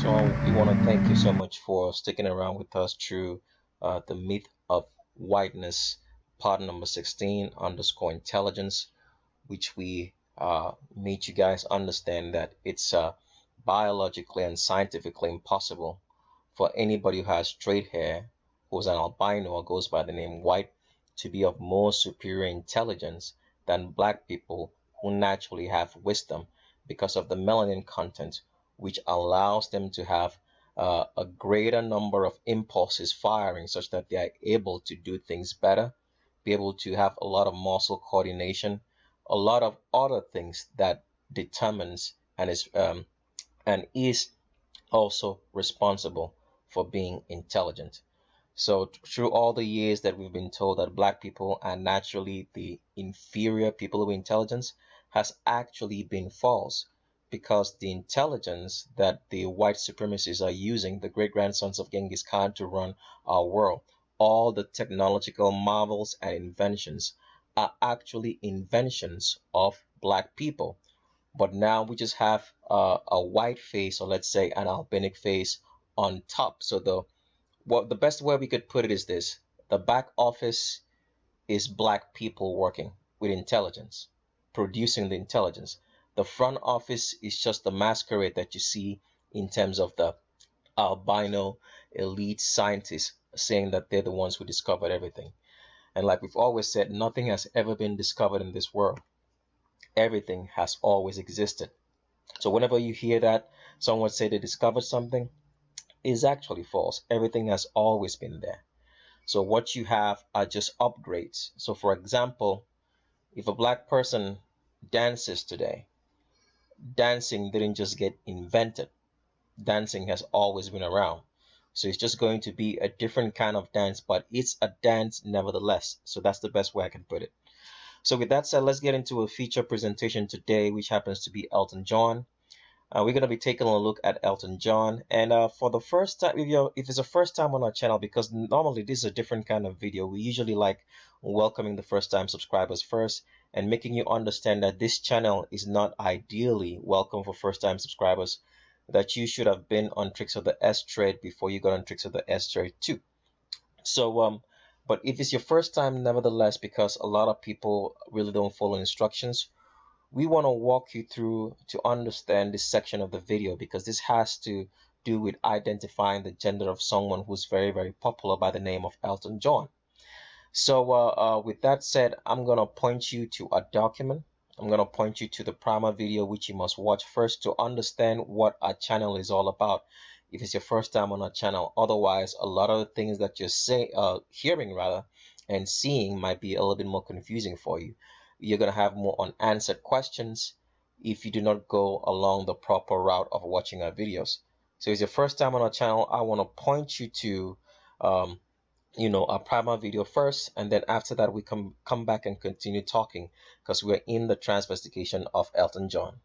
So we want to thank you so much for sticking around with us through the myth of whiteness, part number 16 underscore intelligence, which we made you guys understand that it's biologically and scientifically impossible for anybody who has straight hair, who's an albino or goes by the name white, to be of more superior intelligence than black people who naturally have wisdom because of the melanin content, which allows them to have a greater number of impulses firing such that they are able to do things better, be able to have a lot of muscle coordination, a lot of other things that determines and is also responsible for being intelligent. So through all the years that we've been told that black people are naturally the inferior people of intelligence has actually been false, because the intelligence that the white supremacists are using, the great grandsons of Genghis Khan, to run our world, all the technological marvels and inventions are actually inventions of black people. But now we just have a white face, or let's say an albanic face on top. So the best way we could put it is this: the back office is black people working with intelligence, producing the intelligence. The front office is just the masquerade that you see in terms of the albino elite scientists saying that they're the ones who discovered everything. And like we've always said, nothing has ever been discovered in this world. Everything has always existed. So whenever you hear that someone say they discovered something, is actually false. Everything has always been there. So what you have are just upgrades. So for example, if a black person dances today, dancing didn't just get invented. Dancing has always been around. So it's just going to be a different kind of dance, but it's a dance nevertheless. So that's the best way I can put it. So with that said, let's get into a feature presentation today, which happens to be Elton John. We're going to be taking a look at Elton John. And for the first time, if it's a first time on our channel, because normally this is a different kind of video, we usually like welcoming the first time subscribers first and making you understand that this channel is not ideally welcome for first time subscribers, that you should have been on Tricks of the S Trade before you got on Tricks of the S Trade too. So, but if it's your first time, nevertheless, because a lot of people really don't follow instructions, we want to walk you through to understand this section of the video, because this has to do with identifying the gender of someone who's very, very popular by the name of Elton John. So with that said, I'm going to point you to a document. I'm going to point you to the primer video, which you must watch first to understand what our channel is all about, if it's your first time on our channel. Otherwise, a lot of the things that you're hearing rather, and seeing might be a little bit more confusing for you. You're going to have more unanswered questions if you do not go along the proper route of watching our videos. So if it's your first time on our channel, I want to point you to um, our primer video first, and then after that we come back and continue talking, because we're in the transvestigation of Elton John.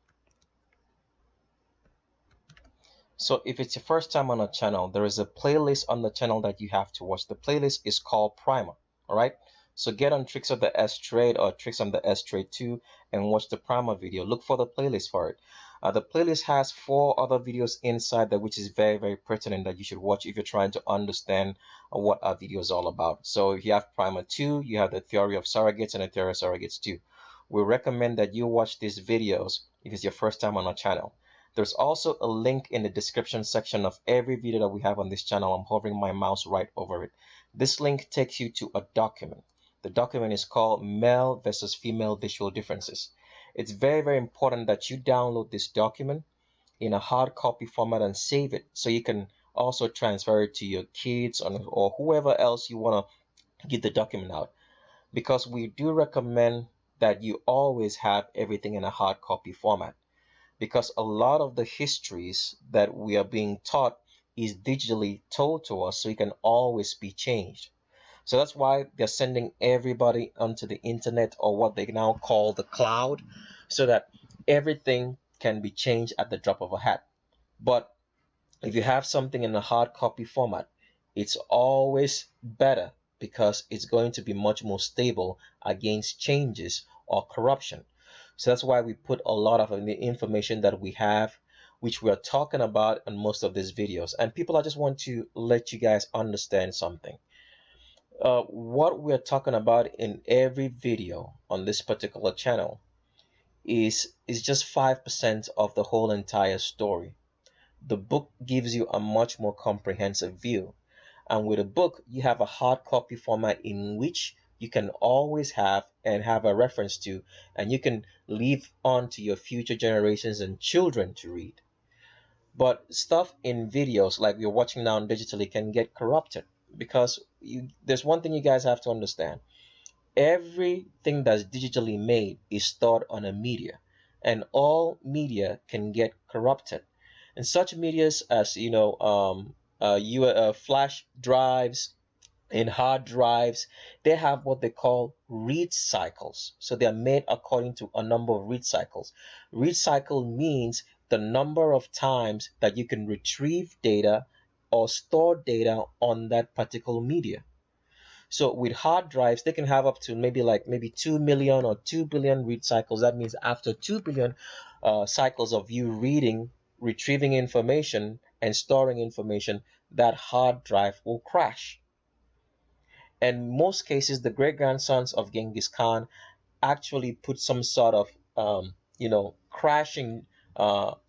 So if it's your first time on our channel, there is a playlist on the channel that you have to watch. The playlist is called Primer. All right, so get on Tricks of the S Trade or Tricks on the S Trade 2 and watch the primer video. Look for the playlist for it. The playlist has 4 other videos inside that, which is very, very pertinent, that you should watch if you're trying to understand what our video is all about. So if you have Primer 2, you have the Theory of Surrogates and the Theory of Surrogates 2. We recommend that you watch these videos if it's your first time on our channel. There's also a link in the description section of every video that we have on this channel. I'm hovering my mouse right over it. This link takes you to a document. The document is called Male versus Female Visual Differences. It's very, very important that you download this document in a hard copy format and save it, so you can also transfer it to your kids or whoever else you want to get the document out. Because we do recommend that you always have everything in a hard copy format, because a lot of the histories that we are being taught is digitally told to us, so it can always be changed. So that's why they're sending everybody onto the internet, or what they now call the cloud, so that everything can be changed at the drop of a hat. But if you have something in a hard copy format, it's always better, because it's going to be much more stable against changes or corruption. So that's why we put a lot of the information that we have which we are talking about in most of these videos. And people, I just want to let you guys understand something. What we're talking about in every video on this particular channel is just 5% of the whole entire story. The book gives you a much more comprehensive view. And with a book, you have a hard copy format in which you can always have a reference to, and you can leave on to your future generations and children to read. But stuff in videos like you're watching now digitally can get corrupted because there's one thing you guys have to understand. Everything that's digitally made is stored on a media, and all media can get corrupted. And such medias as flash drives and hard drives, they have what they call read cycles. So they are made according to a number of read cycles. Read cycle means the number of times that you can retrieve data or store data on that particular media. So with hard drives, they can have up to maybe 2 million or 2 billion read cycles. That means after 2 billion cycles of you reading, retrieving information, and storing information, that hard drive will crash. And most cases, the great grandsons of Genghis Khan actually put some sort of crashing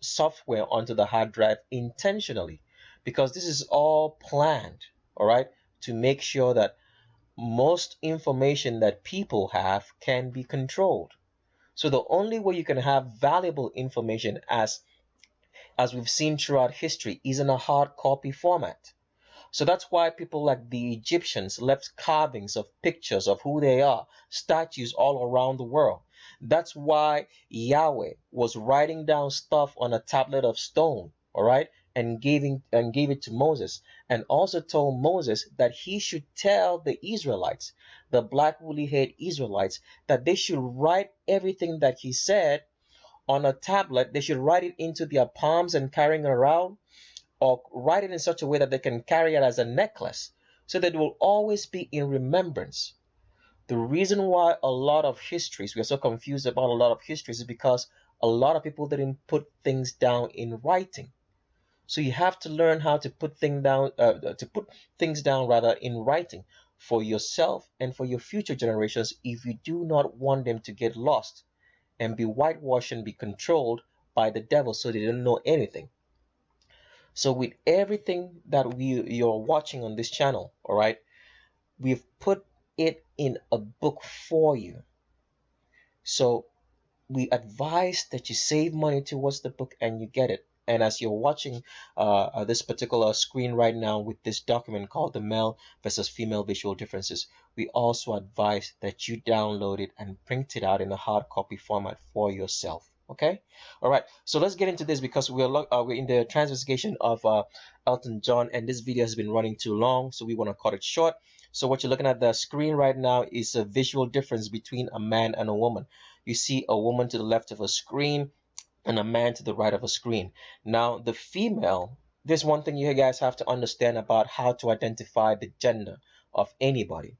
software onto the hard drive intentionally, because this is all planned, all right, to make sure that most information that people have can be controlled. So the only way you can have valuable information, as we've seen throughout history, is in a hard copy format. So that's why people like the Egyptians left carvings of pictures of who they are, statues all around the world. That's why Yahweh was writing down stuff on a tablet of stone, all right, and gave it to Moses, and also told Moses that he should tell the Israelites, the black woolly haired Israelites, that they should write everything that he said on a tablet. They should write it into their palms and carrying it around, or write it in such a way that they can carry it as a necklace, so that it will always be in remembrance. The reason why a lot of histories, we are so confused about a lot of histories, is because a lot of people didn't put things down in writing. So you have to learn how to put things down rather in writing, for yourself and for your future generations, if you do not want them to get lost and be whitewashed and be controlled by the devil so they don't know anything. So with everything that you're watching on this channel, all right, we've put it in a book for you. So we advise that you save money towards the book and you get it. And as you're watching this particular screen right now with this document called the Male versus Female Visual Differences, we also advise that you download it and print it out in a hard copy format for yourself. Okay, all right. So let's get into this, because we're in the transvestigation of Elton John, and this video has been running too long, so we want to cut it short. So what you're looking at the screen right now is a visual difference between a man and a woman. You see a woman to the left of a screen and a man to the right of a screen. Now, the female, there's one thing you guys have to understand about how to identify the gender of anybody.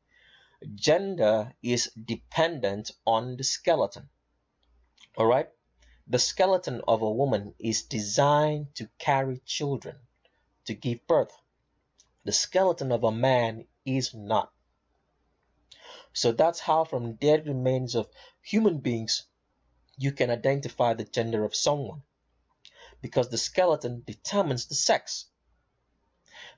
Gender is dependent on the skeleton. All right? The skeleton of a woman is designed to carry children, to give birth. The skeleton of a man is not. So that's how, from dead remains of human beings, you can identify the gender of someone, because the skeleton determines the sex.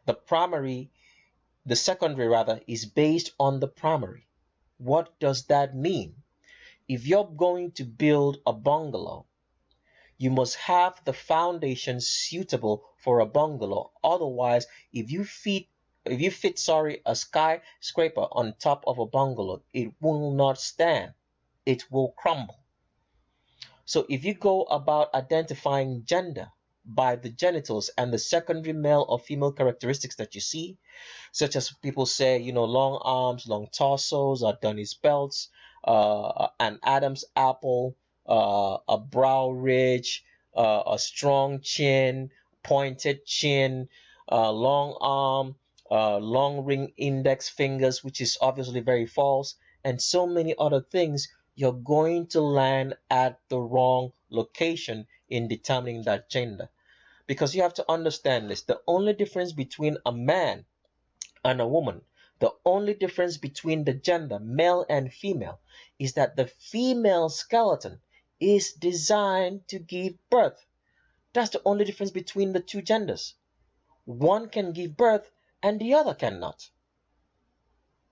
The secondary rather, is based on the primary. What does that mean? If you're going to build a bungalow, you must have the foundation suitable for a bungalow. Otherwise, if you fit a skyscraper on top of a bungalow, it will not stand. It will crumble. So if you go about identifying gender by the genitals and the secondary male or female characteristics that you see, such as people say, long arms, long torsos, Adonis belts, an Adam's apple, a brow ridge, a strong chin, pointed chin, long arm, long ring index fingers, which is obviously very false, and so many other things, you're going to land at the wrong location in determining that gender. Because you have to understand this. The only difference between a man and a woman, the only difference between the gender, male and female, is that the female skeleton is designed to give birth. That's the only difference between the two genders. One can give birth and the other cannot.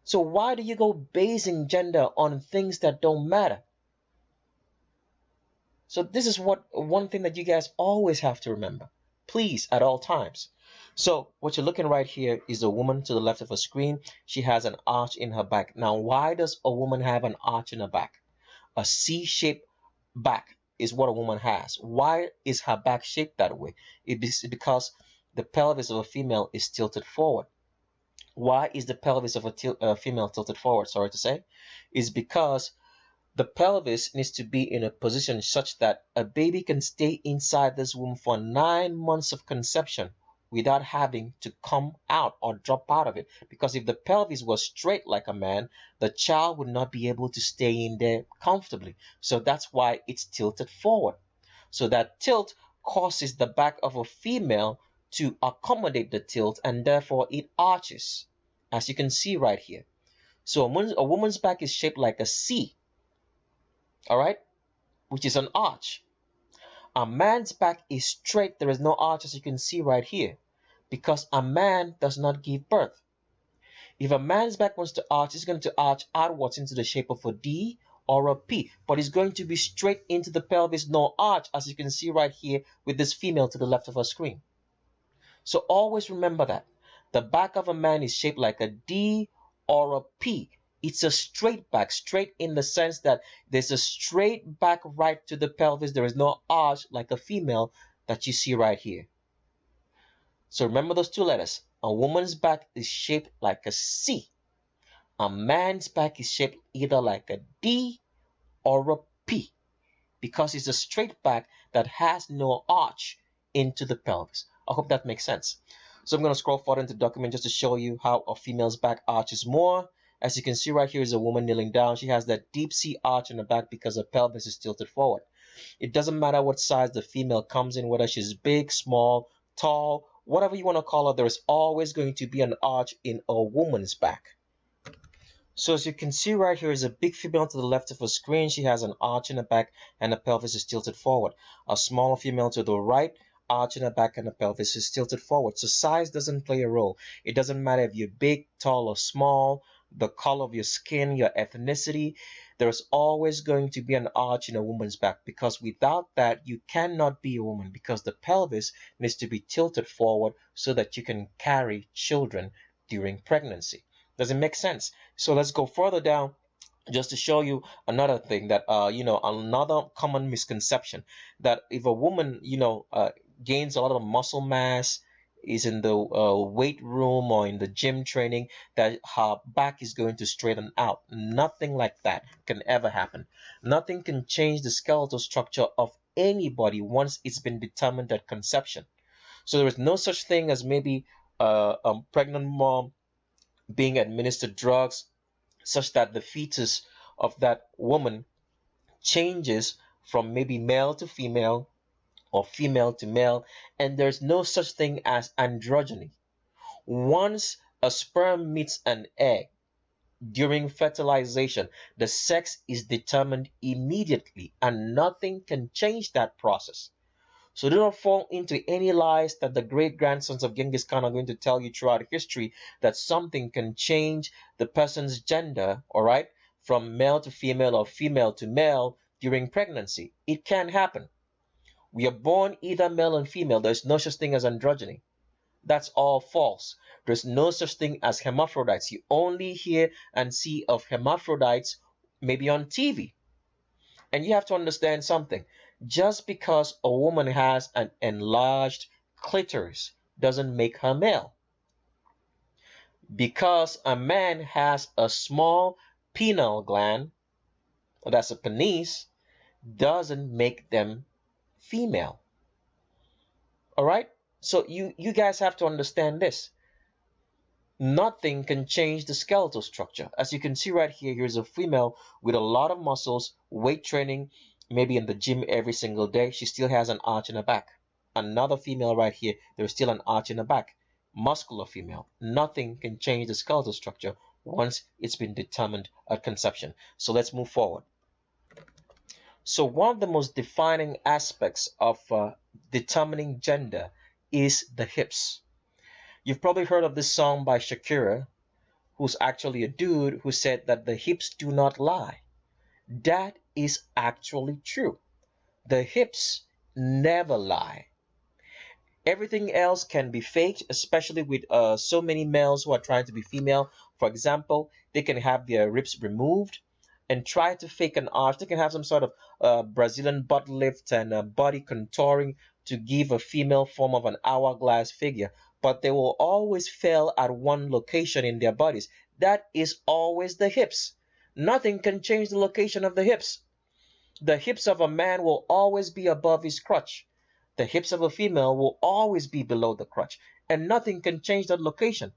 So why do you go basing gender on things that don't matter? So this is one thing that you guys always have to remember, please, at all times. So what you're looking right here is a woman to the left of a screen. She has an arch in her back. Now, why does a woman have an arch in her back? A C-shaped back is what a woman has. Why is her back shaped that way? It's because the pelvis of a female is tilted forward. Why is the pelvis of a female tilted forward? Sorry to say, is because the pelvis needs to be in a position such that a baby can stay inside this womb for 9 months of conception without having to come out or drop out of it. Because if the pelvis was straight like a man, the child would not be able to stay in there comfortably. So that's why it's tilted forward. So that tilt causes the back of a female to accommodate the tilt, and therefore it arches, as you can see right here. So a woman's back is shaped like a C, all right, which is an arch. A man's back is straight. There is no arch, as you can see right here, because a man does not give birth. If a man's back wants to arch, it's going to arch outwards into the shape of a D or a P, but it's going to be straight into the pelvis, no arch, as you can see right here with this female to the left of our screen. So always remember that. The back of a man is shaped like a D or a P. It's a straight back, straight in the sense that there's a straight back right to the pelvis. There is no arch like a female that you see right here. So remember those two letters. A woman's back is shaped like a C. A man's back is shaped either like a D or a P, because it's a straight back that has no arch into the pelvis. I hope that makes sense. So I'm going to scroll forward into the document just to show you how a female's back arches more. As you can see right here is a woman kneeling down. She has that deep C arch in the back because her pelvis is tilted forward. It doesn't matter what size the female comes in, whether she's big, small, tall, whatever you want to call her, there's always going to be an arch in a woman's back. So as you can see right here is a big female to the left of her screen. She has an arch in the back and the pelvis is tilted forward. A smaller female to the right, arch in the back and the pelvis is tilted forward. So size doesn't play a role. It doesn't matter if you're big, tall, or small, the color of your skin, your ethnicity. There's always going to be an arch in a woman's back, because without that you cannot be a woman, because the pelvis needs to be tilted forward so that you can carry children during pregnancy. Does it make sense? So let's go further down just to show you another thing that another common misconception, that if a woman gains a lot of muscle mass, is in the weight room or in the gym training, that her back is going to straighten out. Nothing like that can ever happen. Nothing can change the skeletal structure of anybody once it's been determined at conception. So there is no such thing as maybe a pregnant mom being administered drugs such that the fetus of that woman changes from maybe male to female or female to male, and there's no such thing as androgyny. Once a sperm meets an egg during fertilization, the sex is determined immediately and nothing can change that process. So do not fall into any lies that the great grandsons of Genghis Khan are going to tell you throughout history, that something can change the person's gender, all right, from male to female or female to male during pregnancy. It can happen. We are born either male and female. There's no such thing as androgyny. That's all false. There's no such thing as hermaphrodites. You only hear and see of hermaphrodites maybe on TV. And you have to understand something. Just because a woman has an enlarged clitoris doesn't make her male. Because a man has a small pineal gland, that's a penis, doesn't make them female. All right? So you guys have to understand this. Nothing can change the skeletal structure. As you can see right here, here's a female with a lot of muscles, weight training, maybe in the gym every single day. She still has an arch in her back. another female right here, there's still an arch in the back. Muscular female. Nothing can change the skeletal structure once it's been determined at conception. So let's move forward. So one of the most defining aspects of determining gender is the hips. You've probably heard of this song by Shakira, who's actually a dude who said that the hips do not lie. That is actually true. The hips never lie. Everything else can be faked, especially with so many males who are trying to be female. For example, they can have their ribs removed and try to fake an arch. They can have some sort of Brazilian butt lift and body contouring to give a female form of an hourglass figure, but they will always fail at one location in their bodies. That is always the hips. Nothing can change the location of the hips. The hips of a man will always be above his crotch. The hips of a female will always be below the crotch, and nothing can change that location.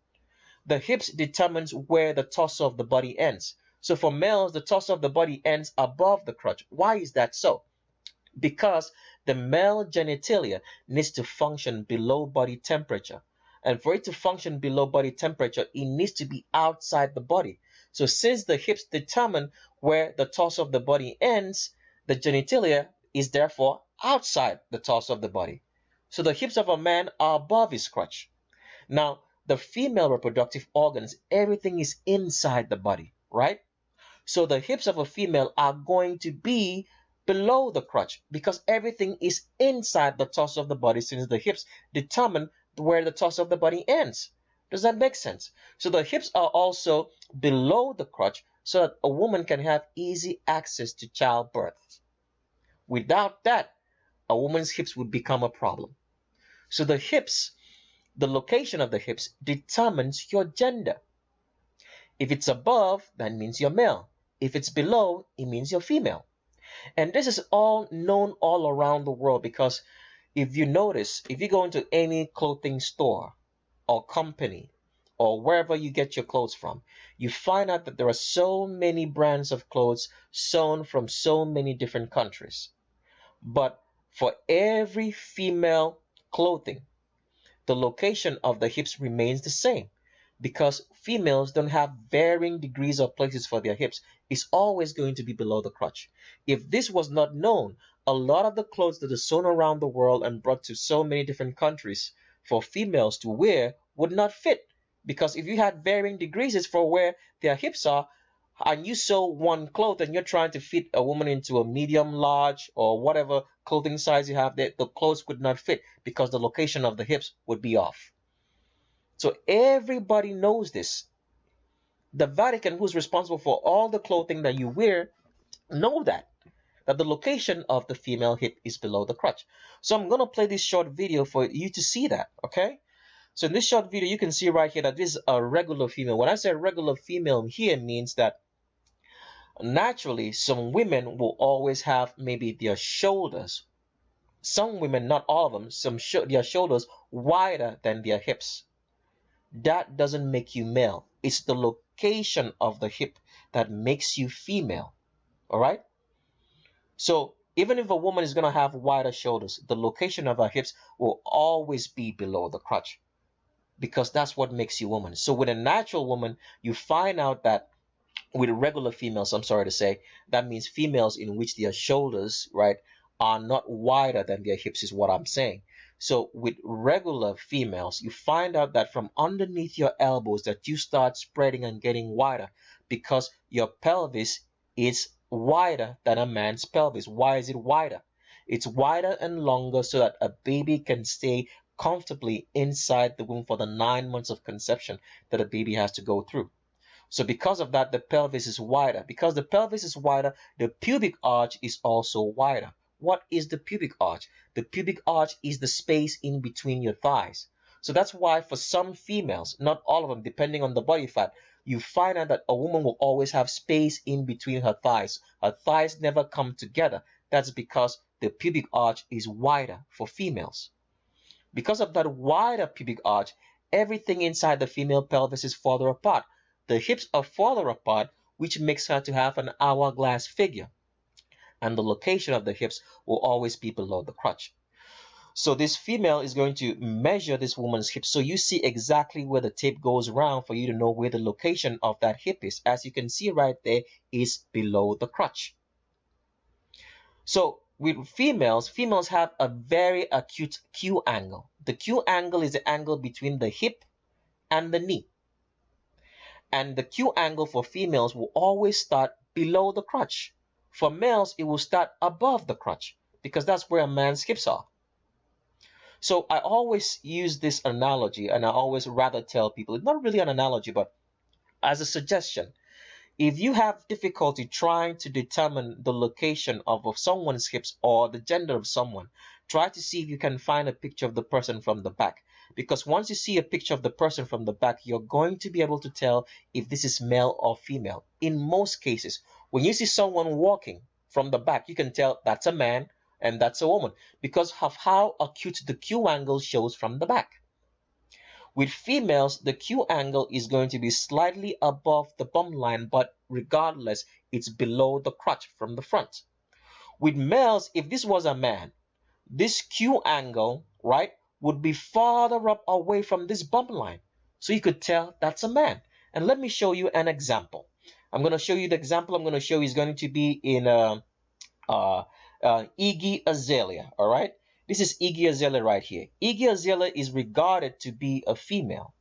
The hips determines where the torso of the body ends. So for males, the torso of the body ends above the crotch. Why is that so? Because the male genitalia needs to function below body temperature. And for it to function below body temperature, it needs to be outside the body. So since the hips determine where the torso of the body ends, the genitalia is therefore outside the torso of the body. So the hips of a man are above his crotch. Now, the female reproductive organs, everything is inside the body, right? So the hips of a female are going to be below the crotch because everything is inside the torso of the body, since the hips determine where the torso of the body ends. Does that make sense? So the hips are also below the crotch so that a woman can have easy access to childbirth. Without that, a woman's hips would become a problem. So the hips, the location of the hips determines your gender. If it's above, that means you're male. If it's below, it means you're female. And this is all known all around the world because if you notice, if you go into any clothing store or company or wherever you get your clothes from, you find out that there are so many brands of clothes sewn from so many different countries. But for every female clothing, the location of the hips remains the same because females don't have varying degrees of places for their hips. It's always going to be below the crotch. If this was not known, a lot of the clothes that are sewn around the world and brought to so many different countries for females to wear would not fit, because if you had varying degrees for where their hips are, and you sew one cloth and you're trying to fit a woman into a medium, large, or whatever clothing size you have, the clothes would not fit because the location of the hips would be off. So everybody knows this. The Vatican, who's responsible for all the clothing that you wear, know that the location of the female hip is below the crotch. So I'm going to play this short video for you to see that, okay? So in this short video, you can see right here that this is a regular female. When I say regular female here, means that naturally some women will always have maybe their shoulders, some women, not all of them, their shoulders wider than their hips. That doesn't make you male. It's the location of the hip that makes you female. All right? So even if a woman is going to have wider shoulders, the location of her hips will always be below the crotch because that's what makes you woman. So with a natural woman, you find out that with regular females, I'm sorry to say, that means females in which their shoulders, right, are not wider than their hips is what I'm saying. So with regular females, you find out that from underneath your elbows that you start spreading and getting wider because your pelvis is wider than a man's pelvis. Why is it wider? It's wider and longer so that a baby can stay comfortably inside the womb for the 9 months of conception that a baby has to go through. So because of that, the pelvis is wider. Because the pelvis is wider, the pubic arch is also wider. What is the pubic arch? The pubic arch is the space in between your thighs. So that's why for some females, not all of them, depending on the body fat, you find out that a woman will always have space in between her thighs. Her thighs never come together. That's because the pubic arch is wider for females. Because of that wider pubic arch, everything inside the female pelvis is farther apart. The hips are farther apart, which makes her to have an hourglass figure. And the location of the hips will always be below the crotch. So this female is going to measure this woman's hip. So you see exactly where the tape goes around for you to know where the location of that hip is. As you can see right there, is below the crotch. So with females, females have a very acute Q angle. The Q angle is the angle between the hip and the knee. And the Q angle for females will always start below the crotch. For males, it will start above the crotch because that's where a man's hips are. So I always use this analogy, and I always rather tell people, it's not really an analogy, but as a suggestion. If you have difficulty trying to determine the location of someone's hips or the gender of someone, try to see if you can find a picture of the person from the back. Because once you see a picture of the person from the back, you're going to be able to tell if this is male or female. In most cases, when you see someone walking from the back, you can tell that's a man and that's a woman because of how acute the Q angle shows from the back. With females, the Q angle is going to be slightly above the bum line, but regardless, it's below the crotch from the front. With males, if this was a man, this Q angle, right, would be farther up away from this bum line. So you could tell that's a man. And let me show you an example. I'm going to show you the example I'm going to show you is going to be in uh, Iggy Azalea, all right? This is Iggy Azalea right here. Iggy Azalea is regarded to be a female,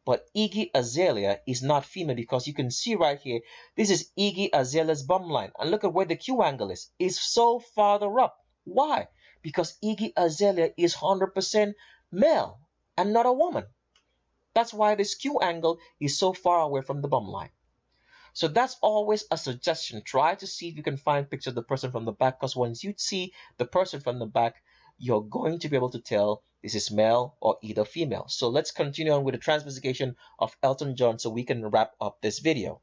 but Iggy Azalea is not female because you can see right here, this is Iggy Azalea's bum line. And look at where the Q angle is. It's so farther up. Why? Because Iggy Azalea is 100% male and not a woman. That's why this Q angle is so far away from the bum line. So that's always a suggestion. Try to see if you can find pictures of the person from the back, because once you see the person from the back, you're going to be able to tell this is male or either female. So let's continue on with the transvestigation of Elton John so we can wrap up this video.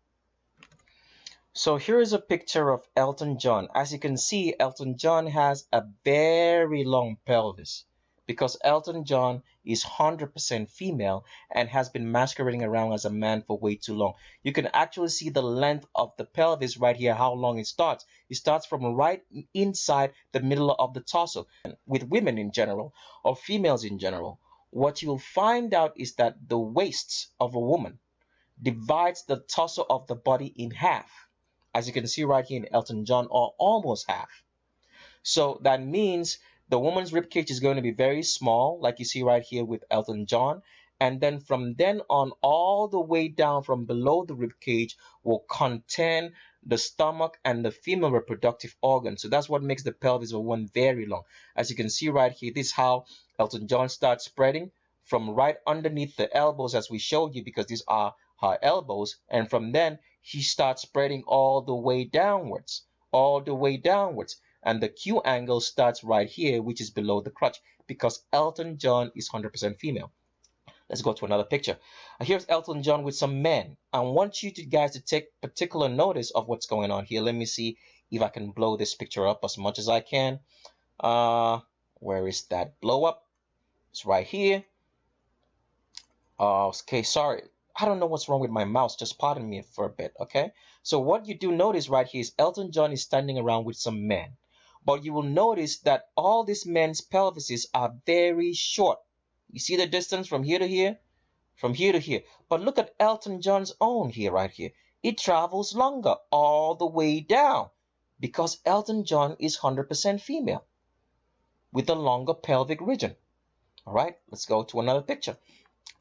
So here is a picture of Elton John. As you can see, Elton John has a very long pelvis because Elton John is 100% female and has been masquerading around as a man for way too long. You can actually see the length of the pelvis right here, how long it starts. It starts from right inside the middle of the torso. With women in general, or females in general, what you'll find out is that the waist of a woman divides the torso of the body in half, as you can see right here in Elton John, or almost half. So that means the woman's ribcage is going to be very small, like you see right here with Elton John. And then from then on, all the way down from below the ribcage will contain the stomach and the female reproductive organ. So that's what makes the pelvis of one very long. As you can see right here, this is how Elton John starts spreading from right underneath the elbows, as we showed you, because these are her elbows. And from then, he starts spreading all the way downwards, and the Q angle starts right here, which is below the crotch, because Elton John is 100% female. Let's go to another picture. Here's Elton John with some men. I want you guys to take particular notice of what's going on here. Let me see if I can blow this picture up as much as I can. Where is that blow up? It's right here. Okay, sorry. I don't know what's wrong with my mouse. Just pardon me for a bit, okay? So what you do notice right here is Elton John is standing around with some men. But you will notice that all these men's pelvises are very short. You see the distance from here to here? From here to here. But look at Elton John's own here, right here. It travels longer all the way down because Elton John is 100% female with a longer pelvic region. All right, let's go to another picture.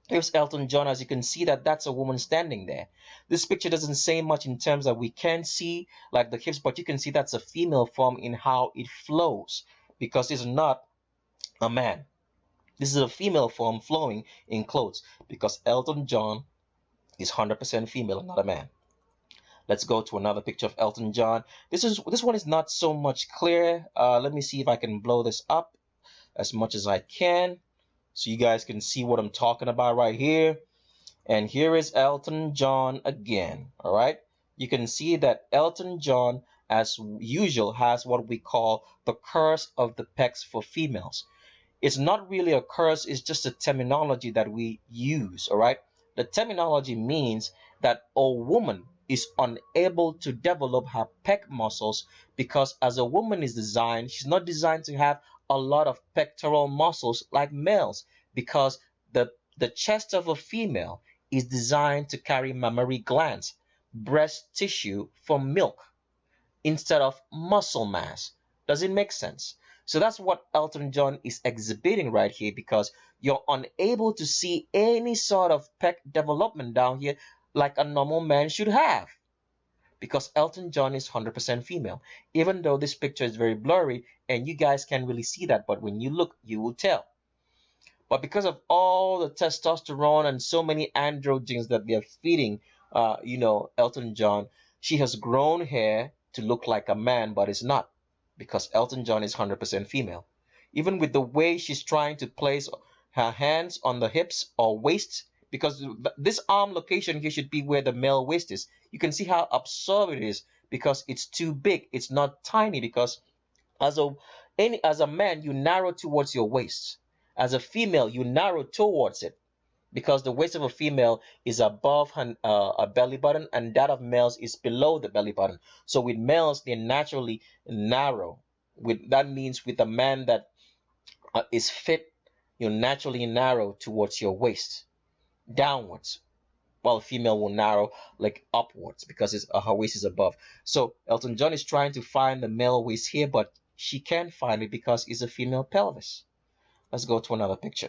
Here's Elton John. As you can see, that's a woman standing there. This picture doesn't say much in terms that we can see like the hips, but you can see that's a female form in how it flows, because it's not a man. This is a female form flowing in clothes because Elton John is 100% female and not a man. Let's go to another picture of Elton John. This one is not so much clear. Let me see if I can blow this up as much as I can, so you guys can see what I'm talking about right here. And here is Elton John again, all right? You can see that Elton John, as usual, has what we call the curse of the pecs for females. It's not really a curse, it's just a terminology that we use, all right? The terminology means that a woman is unable to develop her pec muscles because as a woman is designed, she's not designed to have a lot of pectoral muscles like males because the chest of a female is designed to carry mammary glands, breast tissue for milk instead of muscle mass. Does it make sense? So that's what Elton John is exhibiting right here because you're unable to see any sort of pec development down here like a normal man should have because Elton John is 100% female. Even though this picture is very blurry and you guys can't really see that, but when you look, you will tell. But because of all the testosterone and so many androgens that they're feeding, Elton John, she has grown hair to look like a man, but it's not because Elton John is 100% female. Even with the way she's trying to place her hands on the hips or waist, because this arm location here should be where the male waist is. You can see how absurd it is because it's too big. It's not tiny because as a as a man, you narrow towards your waist. As a female, you narrow towards it because the waist of a female is above a belly button and that of males is below the belly button. So with males, they naturally narrow. That means with a man that is fit, you naturally narrow towards your waist, downwards, while a female will narrow like upwards because her waist is above. So Elton John is trying to find the male waist here, but she can't find it because it's a female pelvis. Let's go to another picture.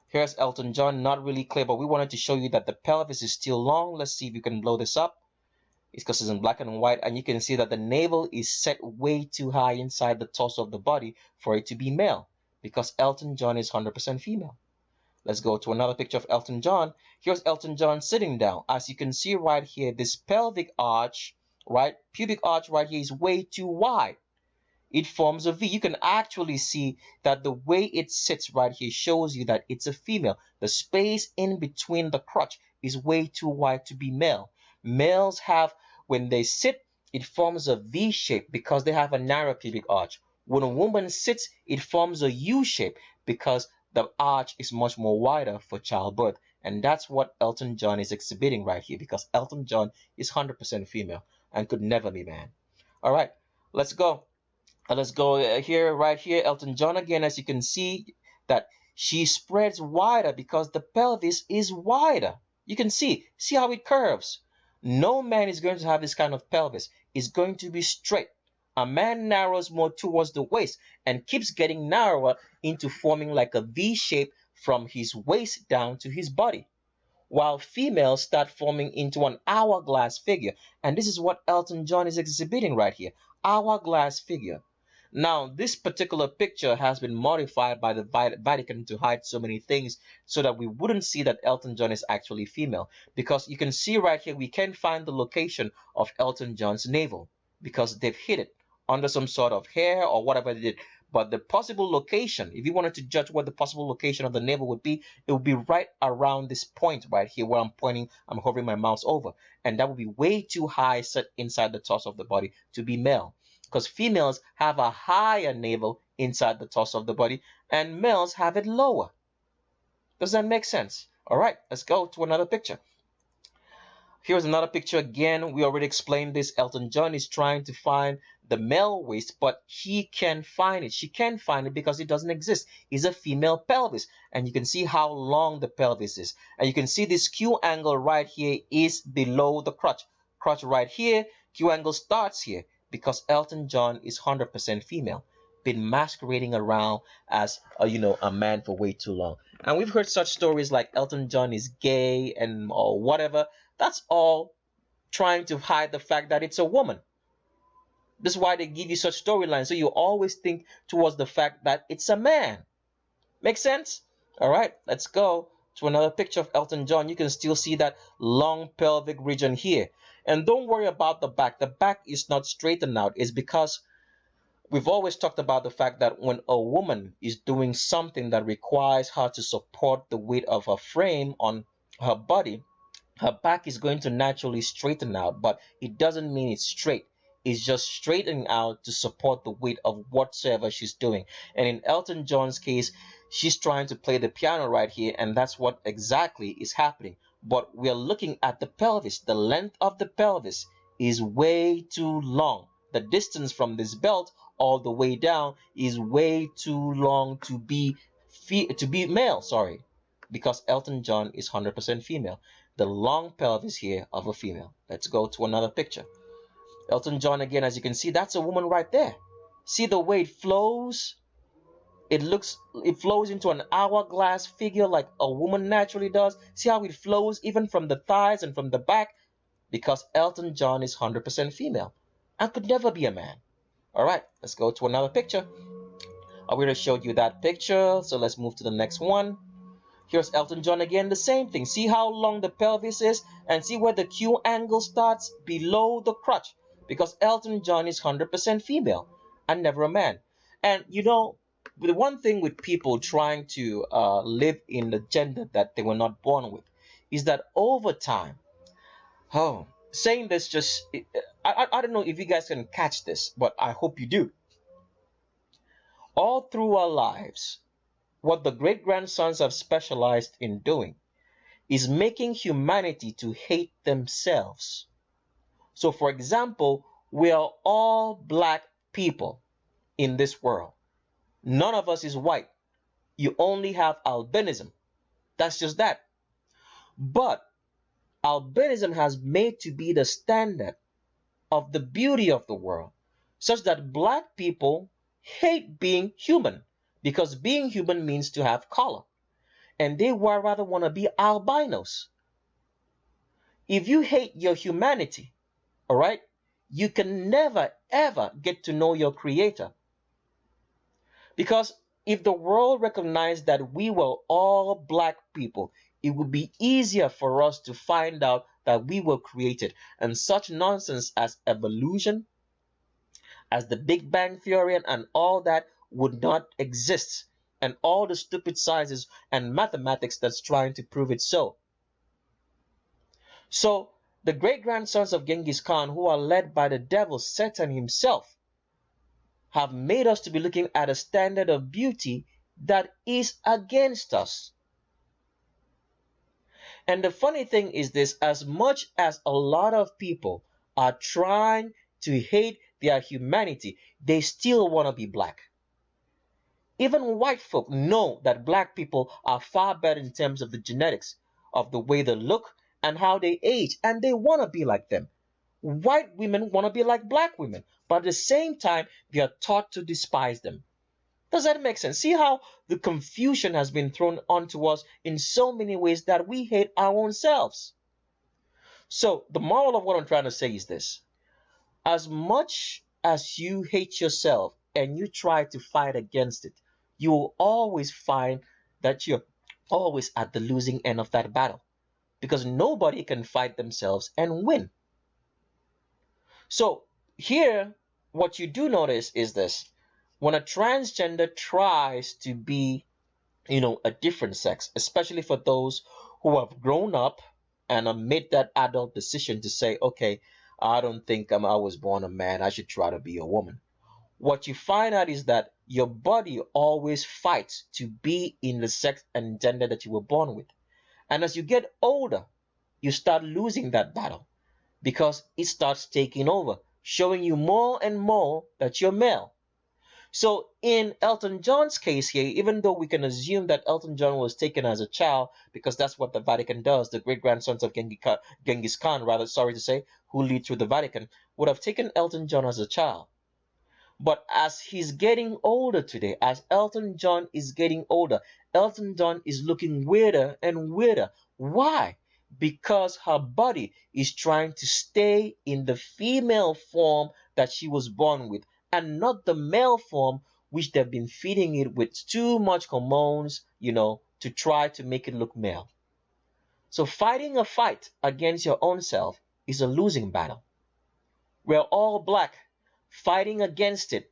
Here's Elton John, not really clear, but we wanted to show you that the pelvis is still long. Let's see if you can blow this up. It's because it's in black and white, and you can see that the navel is set way too high inside the torso of the body for it to be male because Elton John is 100% female. Let's go to another picture of Elton John. Here's Elton John sitting down. As you can see right here, this pelvic arch, right, pubic arch right here is way too wide. It forms a V. You can actually see that the way it sits right here shows you that it's a female. The space in between the crotch is way too wide to be male. Males have, when they sit, it forms a V shape because they have a narrow pubic arch. When a woman sits, it forms a U shape because the arch is much more wider for childbirth. And that's what Elton John is exhibiting right here because Elton John is 100% female and could never be man. All right, let's go. Let's go here, right here, Elton John again. As you can see that she spreads wider because the pelvis is wider. You can see how it curves. No man is going to have this kind of pelvis. It's going to be straight. A man narrows more towards the waist and keeps getting narrower into forming like a V shape from his waist down to his body, while females start forming into an hourglass figure. And this is what Elton John is exhibiting right here, hourglass figure. Now, this particular picture has been modified by the Vatican to hide so many things so that we wouldn't see that Elton John is actually female. Because you can see right here, we can't find the location of Elton John's navel because they've hid it under some sort of hair or whatever they did. But the possible location, if you wanted to judge what the possible location of the navel would be, it would be right around this point right here where I'm pointing, I'm hovering my mouse over. And that would be way too high set inside the torso of the body to be male. Because females have a higher navel inside the torso of the body and males have it lower. Does that make sense? All right, let's go to another picture. Here's another picture again. We already explained this. Elton John is trying to find the male waist, but he can't find it. She can't find it because it doesn't exist. It's a female pelvis. And you can see how long the pelvis is. And you can see this Q angle right here is below the crotch. Crotch right here, Q angle starts here because Elton John is 100% female. Been masquerading around as a man for way too long. And we've heard such stories like Elton John is gay and or whatever. That's all trying to hide the fact that it's a woman. That's why they give you such storylines. So you always think towards the fact that it's a man. Make sense? All right, let's go to another picture of Elton John. You can still see that long pelvic region here. And don't worry about the back. The back is not straightened out. It's because we've always talked about the fact that when a woman is doing something that requires her to support the weight of her frame on her body, her back is going to naturally straighten out, but it doesn't mean it's straight. It's just straightening out to support the weight of whatsoever she's doing. And in Elton John's case, she's trying to play the piano right here, and that's what exactly is happening. But we're looking at the pelvis. The length of the pelvis is way too long. the distance from this belt all the way down is way too long to be male, sorry, because Elton John is 100% female. The long pelvis here of a female. Let's go to another picture. Elton John again, as you can see, that's a woman right there. See the way it flows? It flows into an hourglass figure like a woman naturally does. See how it flows even from the thighs and from the back? Because Elton John is 100% female and could never be a man. All right, let's go to another picture. I already showed you that picture, so let's move to the next one. Here's Elton John again, the same thing. See how long the pelvis is and see where the Q angle starts below the crotch, because Elton John is 100% female and never a man. And you know, the one thing with people trying to live in the gender that they were not born with is that over time, oh, saying this just, I don't know if you guys can catch this, but I hope you do. All through our lives, what the great grandsons have specialized in doing is making humanity to hate themselves. So, for example, we are all black people in this world. None of us is white. You only have albinism. That's just that. But albinism has made to be the standard of the beauty of the world, such that black people hate being human, because being human means to have color, and they would rather want to be albinos. If you hate your humanity, all right, you can never ever get to know your creator. Because if the world recognized that we were all black people, it would be easier for us to find out that we were created, and such nonsense as evolution, as the Big Bang Theory, and all that would not exist, and all the stupid sciences and mathematics that's trying to prove it so. So the great grandsons of Genghis Khan, who are led by the devil Satan himself, have made us to be looking at a standard of beauty that is against us. And the funny thing is this: as much as a lot of people are trying to hate their humanity, they still want to be black. Even white folk know that black people are far better in terms of the genetics, of the way they look and how they age, and they want to be like them. White women want to be like black women, but at the same time, they are taught to despise them. Does that make sense? See how the confusion has been thrown onto us in so many ways that we hate our own selves. So the moral of what I'm trying to say is this: as much as you hate yourself and you try to fight against it, you will always find that you're always at the losing end of that battle, because nobody can fight themselves and win. So here, what you do notice is this: when a transgender tries to be, a different sex, especially for those who have grown up and have made that adult decision to say, okay, I don't think I was born a man, I should try to be a woman. What you find out is that your body always fights to be in the sex and gender that you were born with. And as you get older, you start losing that battle, because it starts taking over, showing you more and more that you're male. So in Elton John's case here, even though we can assume that Elton John was taken as a child, because that's what the Vatican does, the great-grandsons of Genghis Khan, rather, sorry to say, who lead through the Vatican, would have taken Elton John as a child. But as he's getting older today, as Elton John is getting older, Elton John is looking weirder and weirder. Why? Because her body is trying to stay in the female form that she was born with, and not the male form which they've been feeding it with too much hormones, to try to make it look male. So fighting a fight against your own self is a losing battle. We're all black. Fighting against it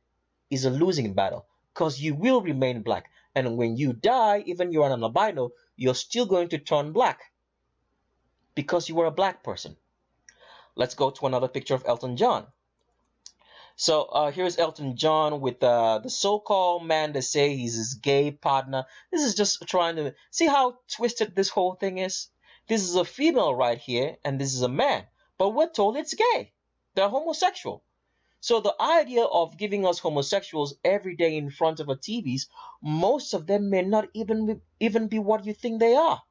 is a losing battle, because you will remain black. And when you die, even you're an albino, you're still going to turn black, because you were a black person. Let's go to another picture of Elton John. So here's Elton John with the so-called man that say he's his gay partner. This is just trying to see how twisted this whole thing is. This is a female right here, and this is a man, but we're told it's gay. They're homosexual. So the idea of giving us homosexuals every day in front of our TVs, most of them may not even be what you think they are.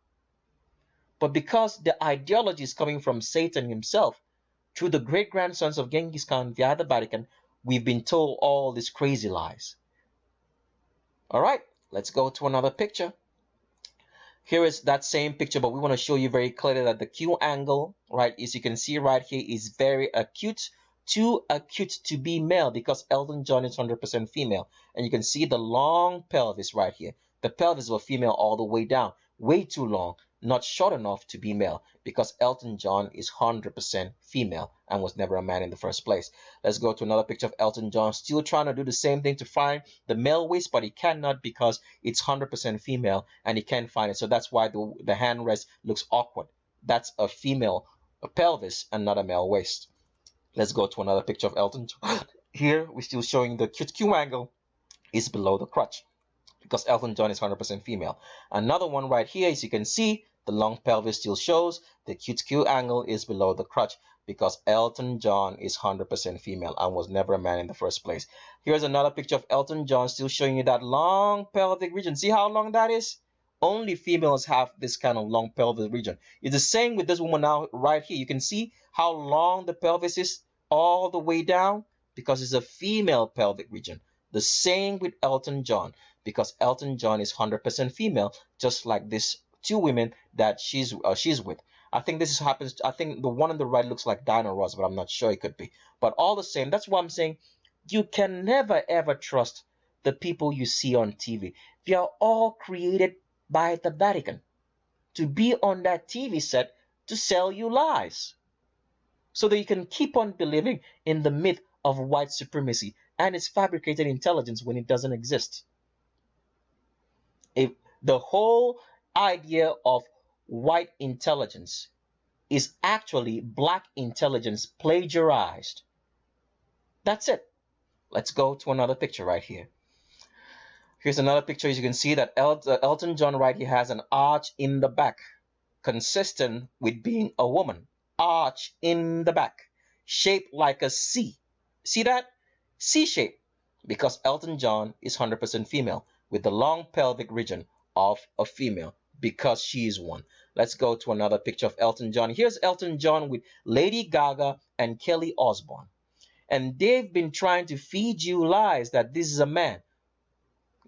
But because the ideology is coming from Satan himself, through the great grandsons of Genghis Khan via the Vatican, we've been told all these crazy lies. All right, let's go to another picture. Here is that same picture, but we want to show you very clearly that the Q angle, right, as you can see right here, is very acute, too acute to be male, because Elton John is 100% female. And you can see the long pelvis right here. The pelvis of a female all the way down, way too long, not short enough to be male, because Elton John is 100% female and was never a man in the first place. Let's go to another picture of Elton John, still trying to do the same thing to find the male waist, but he cannot because it's 100% female and he can't find it. So that's why the hand rest looks awkward. That's a female pelvis and not a male waist. Let's go to another picture of Elton John. Here we're still showing the cute Q angle is below the crotch, because Elton John is 100% female. Another one right here, as you can see, the long pelvis still shows the cute Q angle is below the crotch, because Elton John is 100% female and was never a man in the first place. Here's another picture of Elton John still showing you that long pelvic region. See how long that is? Only females have this kind of long pelvic region. It's the same with this woman now right here. You can see how long the pelvis is all the way down, because it's a female pelvic region. The same with Elton John, because Elton John is 100% female, just like these two women that she's with. I think this happens. I think the one on the right looks like Diana Ross, but I'm not sure. It could be. But all the same, that's why I'm saying you can never ever trust the people you see on TV. They are all created by the Vatican to be on that TV set to sell you lies, so that you can keep on believing in the myth of white supremacy and its fabricated intelligence when it doesn't exist. If the whole idea of white intelligence is actually black intelligence plagiarized. That's it. Let's go to another picture right here. Here's another picture. As you can see that Elton John right here has an arch in the back, consistent with being a woman. Arch in the back, shaped like a C. See that? C shape, because Elton John is 100% female, with the long pelvic region of a female, because she is one. Let's go to another picture of Elton John. Here's Elton John with Lady Gaga and Kelly Osbourne. And they've been trying to feed you lies that this is a man.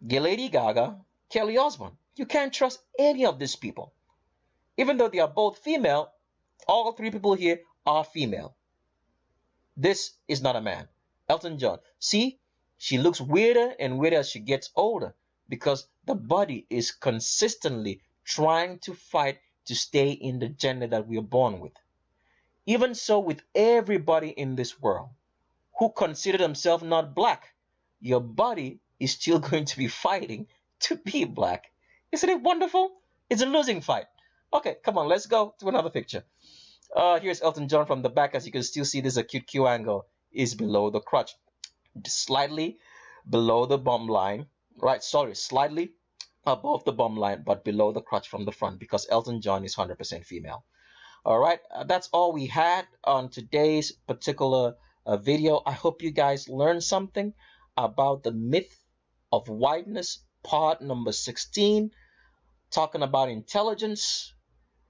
Lady Gaga, Kelly Osbourne. You can't trust any of these people. Even though they are both female, all three people here are female. This is not a man. Elton John. See, she looks weirder and weirder as she gets older, because the body is consistently trying to fight to stay in the gender that we are born with. Even so with everybody in this world who consider themselves not black, your body is still going to be fighting to be black. Isn't it wonderful? It's a losing fight. Okay, come on, let's go to another picture. Here's Elton John from the back. As you can still see, this acute Q angle is below the crotch, slightly below the bum line, right? Sorry, slightly above the bum line, but below the crotch from the front, because Elton John is 100% female. All right, that's all we had on today's particular video. I hope you guys learned something about the myth of whiteness, part number 16, talking about intelligence,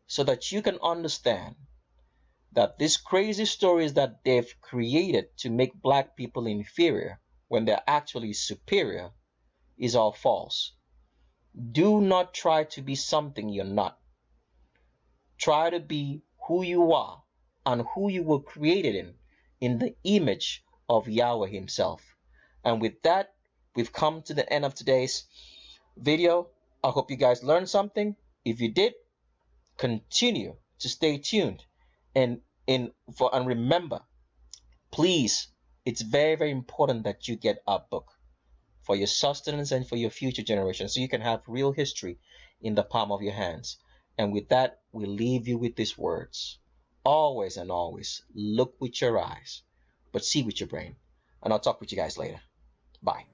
so that you can understand that these crazy stories that they've created to make black people inferior when they're actually superior is all false. Do not try to be something you're not. Try to be who you are and who you were created in the image of Yahweh himself. And with that, we've come to the end of today's video. I hope you guys learned something. If you did, continue to stay tuned and remember, please, it's very, very important that you get our book for your sustenance and for your future generations, so you can have real history in the palm of your hands. And with that, we leave you with these words. Always and always look with your eyes, but see with your brain. And I'll talk with you guys later. Bye.